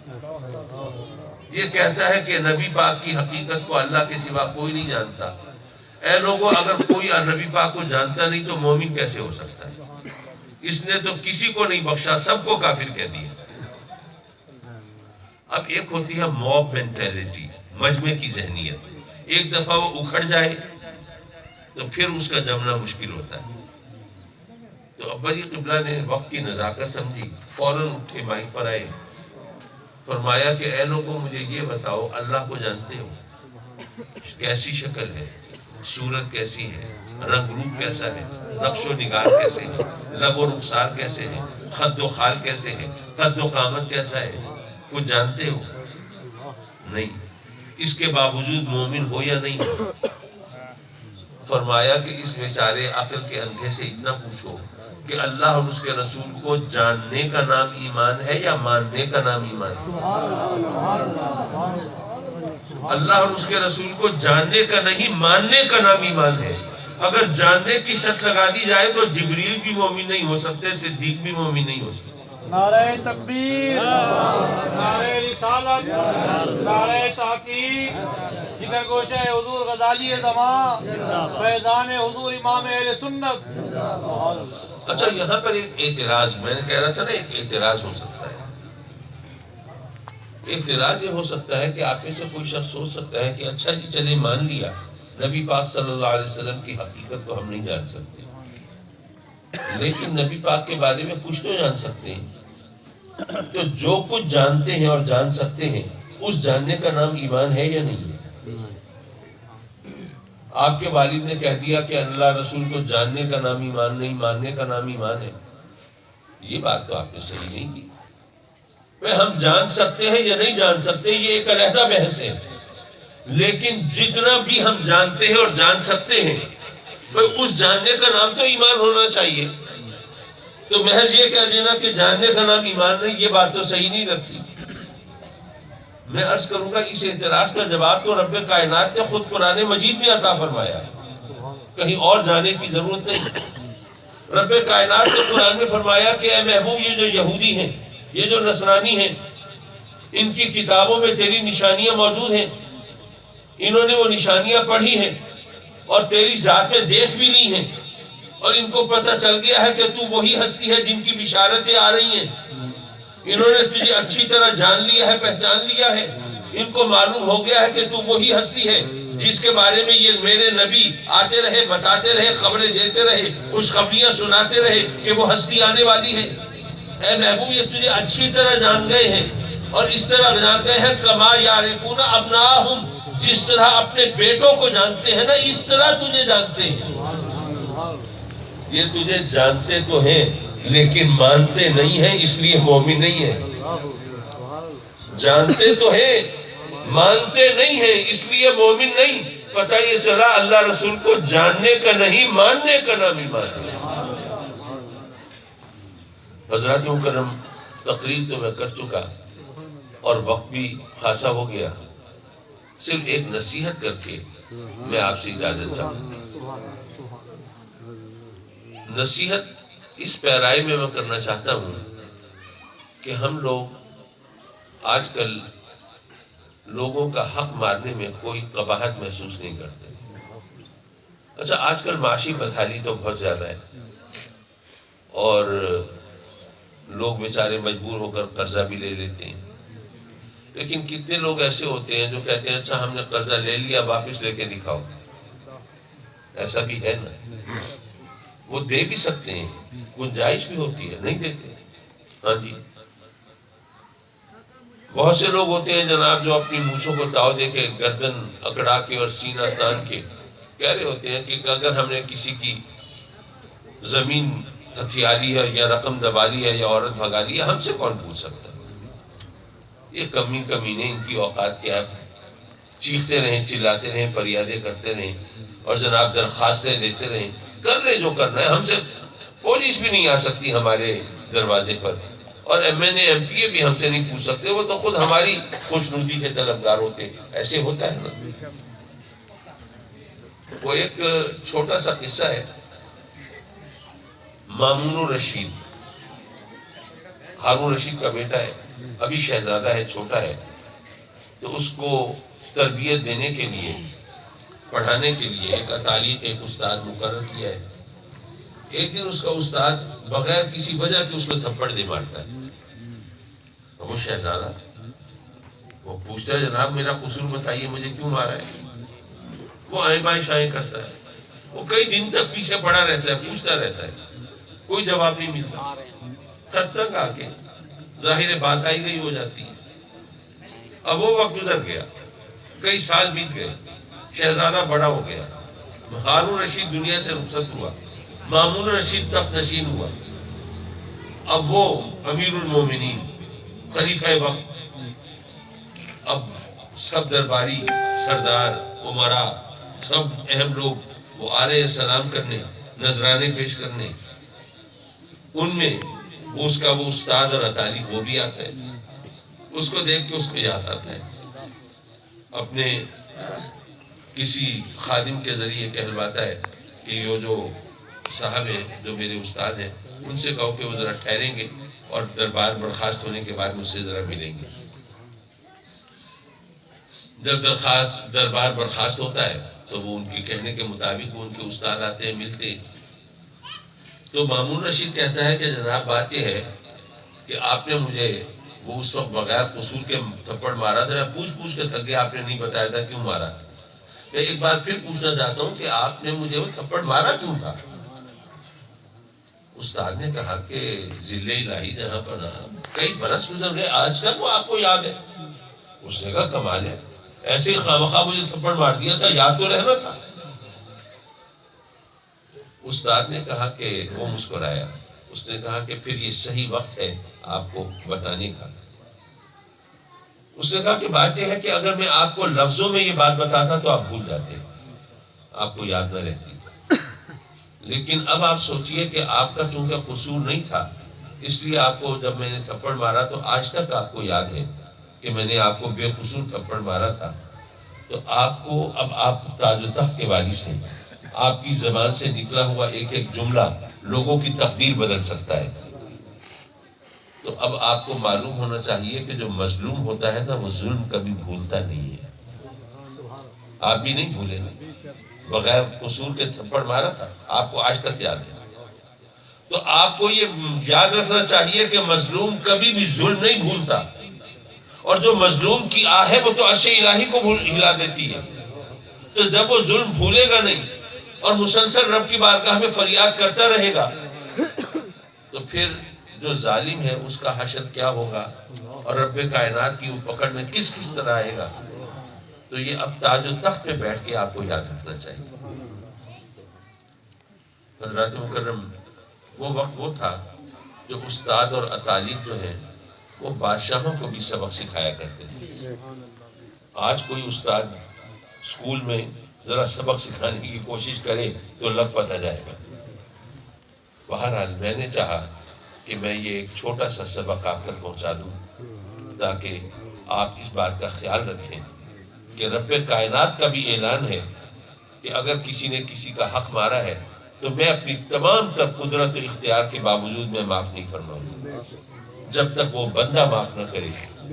یہ کہتا ہے کہ نبی پاک کی حقیقت کو اللہ کے سوا کوئی نہیں جانتا۔ اے لوگوں، اگر کوئی نبی پاک کو جانتا نہیں تو مومن کیسے ہو سکتا ہے؟ اس نے تو کسی کو نہیں بخشا، سب کو کافر کہہ دیا۔ اب ایک ہوتی ہے موب مینٹیلٹی، مجمع کی ذہنیت، ایک دفعہ وہ اکھڑ جائے تو پھر اس کا جمنا مشکل ہوتا ہے۔ تو ابا جی قبلہ نے وقت کی نزاکت سمجھی، فوراً اٹھے، مائک پر آئے، فرمایا کہ اے لوگوں مجھے یہ بتاؤ، اللہ کو جانتے ہو؟ کیسی شکل ہے، صورت کیسی ہے، رنگ روپ کیسا ہے، نقش و نگار کیسے ہے، لب و رخسار کیسے ہے، خد و خال کیسے ہے، قد و قامت کیسا ہے، کچھ جانتے ہو؟ نہیں۔ اس کے باوجود مومن ہو یا نہیں ہو؟ فرمایا کہ اس بیچارے عقل کے اندھے سے اتنا پوچھو کہ اللہ اور اس کے رسول کو جاننے کا نام ایمان ہے یا ماننے کا نام ایمان ہے؟ اللہ اور اس کے رسول کو جاننے کا نہیں، ماننے کا نام ایمان ہے۔ اگر جاننے کی شرط لگا دی جائے تو جبریل بھی مومن نہیں ہو سکتے، صدیق بھی مومن نہیں ہو سکتے۔ نعرہ تکبیر، نعرہ رسالت، نعرہ تحقیق، جگر گوشہ حضور غزالی زمان، فیضان حضور امام اہل سنت۔ اچھا، یہاں پر ایک اعتراض، میں نے کہہ رہا تھا نا، ایک اعتراض ہو سکتا ہے۔ اعتراض یہ ہو سکتا ہے کہ آپ میں سے کوئی شخص سوچ سکتا ہے کہ اچھا جی چلے مان لیا، نبی پاک صلی اللہ علیہ وسلم کی حقیقت کو ہم نہیں جان سکتے، لیکن نبی پاک کے بارے میں کچھ تو جان سکتے ہیں۔ تو جو کچھ جانتے ہیں اور جان سکتے ہیں، اس جاننے کا نام ایمان ہے یا نہیں ہے؟ آپ کے والد نے کہہ دیا کہ اللہ رسول کو جاننے کا نام ایمان نہیں، ماننے کا نام ایمان ہے، یہ بات تو آپ نے صحیح نہیں کی۔ ہم جان سکتے ہیں یا نہیں جان سکتے، یہ ایک علیحدہ بحث ہے، لیکن جتنا بھی ہم جانتے ہیں اور جان سکتے ہیں، اس جاننے کا نام تو ایمان ہونا چاہیے۔ تو محض یہ کہہ دینا کہ جاننے کا نام ایمان نہیں، یہ بات تو صحیح نہیں لگتی۔ میں عرض کروں گا اس اعتراض کا جواب تو رب کائنات نے خود قرآن مجید میں عطا فرمایا، کہیں اور جانے کی ضرورت نہیں۔ رب کائنات نے قرآن میں فرمایا کہ اے محبوب، یہ جو یہودی ہیں، یہ جو نصرانی ہیں، ان کی کتابوں میں تیری نشانیاں موجود ہیں، انہوں نے وہ نشانیاں پڑھی ہیں اور تیری ذات میں دیکھ بھی لی ہیں، اور ان کو پتہ چل گیا ہے کہ تو وہی ہستی ہے جن کی بشارتیں آ رہی ہیں۔ انہوں نے تجھے اچھی طرح جان لیا ہے، پہچان لیا ہے، ان کو معلوم ہو گیا ہے کہ تو وہی ہستی ہے جس کے بارے میں یہ میرے نبی آتے رہے، بتاتے رہے، خبریں دیتے رہے، خوشخبریاں سناتے رہے کہ وہ ہستی آنے والی ہے۔ اے محبوب، یہ تجھے اچھی طرح جان گئے ہیں، اور اس طرح جان گئے ہیں کما یعرفون ابناءہم، جس طرح اپنے بیٹوں کو جانتے ہیں نا، اس طرح تجھے جانتے ہیں۔ یہ تجھے جانتے تو ہیں لیکن مانتے نہیں ہیں، اس لیے مومن نہیں ہیں۔ جانتے تو ہیں، مانتے نہیں ہیں، اس لیے مومن نہیں۔ پتہ یہ چلا اللہ رسول کو جاننے کا نہیں، ماننے کا نام ایمان ہے۔ حضرات مکرم، تقریر تو میں کر چکا اور وقت بھی خاصا ہو گیا، صرف ایک نصیحت کر کے میں آپ سے اجازت چاہوں گا۔ نصیحت اس پیرائی میں کرنا چاہتا ہوں کہ ہم لوگ آج کل لوگوں کا حق مارنے میں کوئی قباحت محسوس نہیں کرتے۔ اچھا، آج کل معاشی بدحالی تو بہت زیادہ ہے، اور لوگ بیچارے مجبور ہو کر قرضہ بھی لے لیتے ہیں، لیکن کتنے لوگ ایسے ہوتے ہیں جو کہتے ہیں اچھا ہم نے قرضہ لے لیا، واپس لے کے دکھاؤ۔ ایسا بھی ہے نا، وہ دے بھی سکتے ہیں، گنجائش بھی ہوتی ہے، نہیں دیتے۔ ہاں جی، بہت سے لوگ ہوتے ہیں جناب جو اپنی مونچھوں کو تاؤ دے کے، گردن اکڑا کے اور سینہ تان کے کہہ رہے ہوتے ہیں کہ اگر ہم نے کسی کی زمین ہتھیا لی ہے یا رقم دبا لی ہے یا عورت بھگا لی ہے، ہم سے کون پوچھ سکتا ہے؟ یہ کمینے، ان کی اوقات کیا ہے؟ چیختے رہیں، چلاتے رہیں، فریادیں کرتے رہیں، اور جناب درخواستیں دیتے رہیں، کر رہے جو کرنا ہے۔ ہم سے پولیس بھی نہیں آ سکتی ہمارے دروازے پر، اور M N A M P A بھی ہم سے نہیں پوچھ سکتے، وہ تو خود ہماری خوشنودی کے طلبگار ہوتے۔ ایسے ہوتا ہے نا۔ وہ ایک چھوٹا سا قصہ ہے، مامون الرشید، ہارون رشید کا بیٹا ہے، ابھی شہزادہ ہے، چھوٹا ہے، تو اس کو تربیت دینے کے لیے پڑھانے کے لیے ایک تعلیم ایک استاد مقرر کیا ہے. ایک دن اس کا استاد بغیر کسی وجہ کے اس کو تھپڑ دے مارتا ہے. وہ شہزادہ وہ پوچھتا ہے جناب میرا قصور بتائیے مجھے کیوں مارا ہے؟ وہ آئیں بائیں شائیں کرتا ہے. وہ کئی دن تک پیچھے پڑا رہتا ہے, پوچھتا رہتا ہے, کوئی جواب نہیں ملتا. تب تک آ کے ظاہر بات آئی گئی ہو جاتی ہے. اب وہ وقت گزر گیا, کئی سال بیت گئے, شہزادہ بڑا ہو گیا, ہارون رشید دنیا سے رخصت ہوا, مامون رشید تخت نشین ہوا. اب وہ امیر المومنین خلیفہ وقت, اب سب درباری سردار امراء سب اہم لوگ وہ آ رہے ہیں سلام کرنے, نذرانے پیش کرنے. ان میں وہ اس کا وہ استاد اور اطالی وہ بھی آتا ہے. اس کو دیکھ کے اس کو یاد آتا ہے, اپنے کسی خادم کے ذریعے کہلواتا ہے کہ یہ جو صاحب ہیں جو میرے استاد ہیں ان سے کہو کہ وہ ذرا ٹھہریں گے اور دربار برخاست ہونے کے بعد مجھ سے ذرا ملیں گے. جب دربار برخاست ہوتا ہے تو وہ ان کے کہنے کے مطابق وہ ان کے استاد آتے ہیں, ملتے ہیں. تو مامون رشید کہتا ہے کہ جناب بات یہ ہے کہ آپ نے مجھے وہ اس وقت بغیر قصور کے تھپڑ مارا تھا, پوچھ پوچھ کے تھک گیا, آپ نے نہیں بتایا تھا کیوں مارا. میں ایک بات پھر پوچھنا چاہتا ہوں کہ آپ نے مجھے وہ تھپڑ مارا کیوں تھا؟ استاد نے کہا کہ ذل الہی جہاں پر کئی برس گزر گئے آج تک وہ آپ کو یاد ہے. اس نے کہا کمال ہے, ایسے ہی خواہ مجھے تھپڑ مار دیا تھا, یاد تو رہنا تھا. استاد نے کہا کہ وہ مسکرایا. اس نے کہا کہ پھر یہ صحیح وقت ہے آپ کو بتانے کا. اس نے کہا کہ بات یہ ہے کہ اگر میں آپ کو لفظوں میں یہ بات بتاتا تو آپ بھول جاتے, آپ کو یاد نہ رہتی. لیکن اب آپ سوچئے کہ آپ کا چونکہ قصور نہیں تھا, اس لیے آپ کو جب میں نے تھپڑ مارا تو آج تک آپ کو یاد ہے کہ میں نے آپ کو بے قصور تھپڑ مارا تھا. تو آپ کو اب آپ تاج و تخت کے وارث ہیں, آپ کی زبان سے نکلا ہوا ایک ایک جملہ لوگوں کی تقدیر بدل سکتا ہے. تو اب آپ کو معلوم ہونا چاہیے کہ جو مظلوم ہوتا ہے نا وہ ظلم کبھی بھولتا نہیں ہے. آپ بھی نہیں بھولے نا, بغیر قصور کے تھپڑ مارا تھا, آپ کو آج تک یاد ہے. تو آپ کو یہ یاد رکھنا چاہیے کہ مظلوم کبھی بھی ظلم نہیں بھولتا, اور جو مظلوم کی آہ ہے وہ تو عرش الہی کو ہلا دیتی ہے. تو جب وہ ظلم بھولے گا نہیں اور مسلسل رب کی بارگاہ میں فریاد کرتا رہے گا تو پھر جو ظالم ہے اس کا حشر کیا ہوگا اور رب کائنات کی وہ پکڑ میں کس طرح آئے گا. تو یہ اب تاج و تخت پہ بیٹھ کے آپ کو یاد رکھنا چاہیے. حضرات مکرم, وہ وقت وہ تھا جو استاد اور اطالب جو ہیں وہ بادشاہوں کو بھی سبق سکھایا کرتے تھے. آج کوئی استاد اسکول میں ذرا سبق سکھانے کی کوشش کرے تو لگ پتہ جائے گا. بہرحال میں نے چاہا کہ میں یہ ایک چھوٹا سا سبق آپ تک پہنچا دوں تاکہ آپ اس بات کا خیال رکھیں کہ رب کائنات کا بھی اعلان ہے کہ اگر کسی نے کسی کا حق مارا ہے تو میں اپنی تمام تر قدرت و اختیار کے باوجود میں معاف نہیں فرماؤں گا جب تک وہ بندہ معاف نہ کرے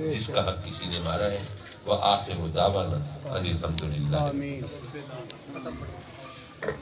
جس کا حق کسی نے مارا ہے. وہ آخر دعوانا ان الحمدللہ.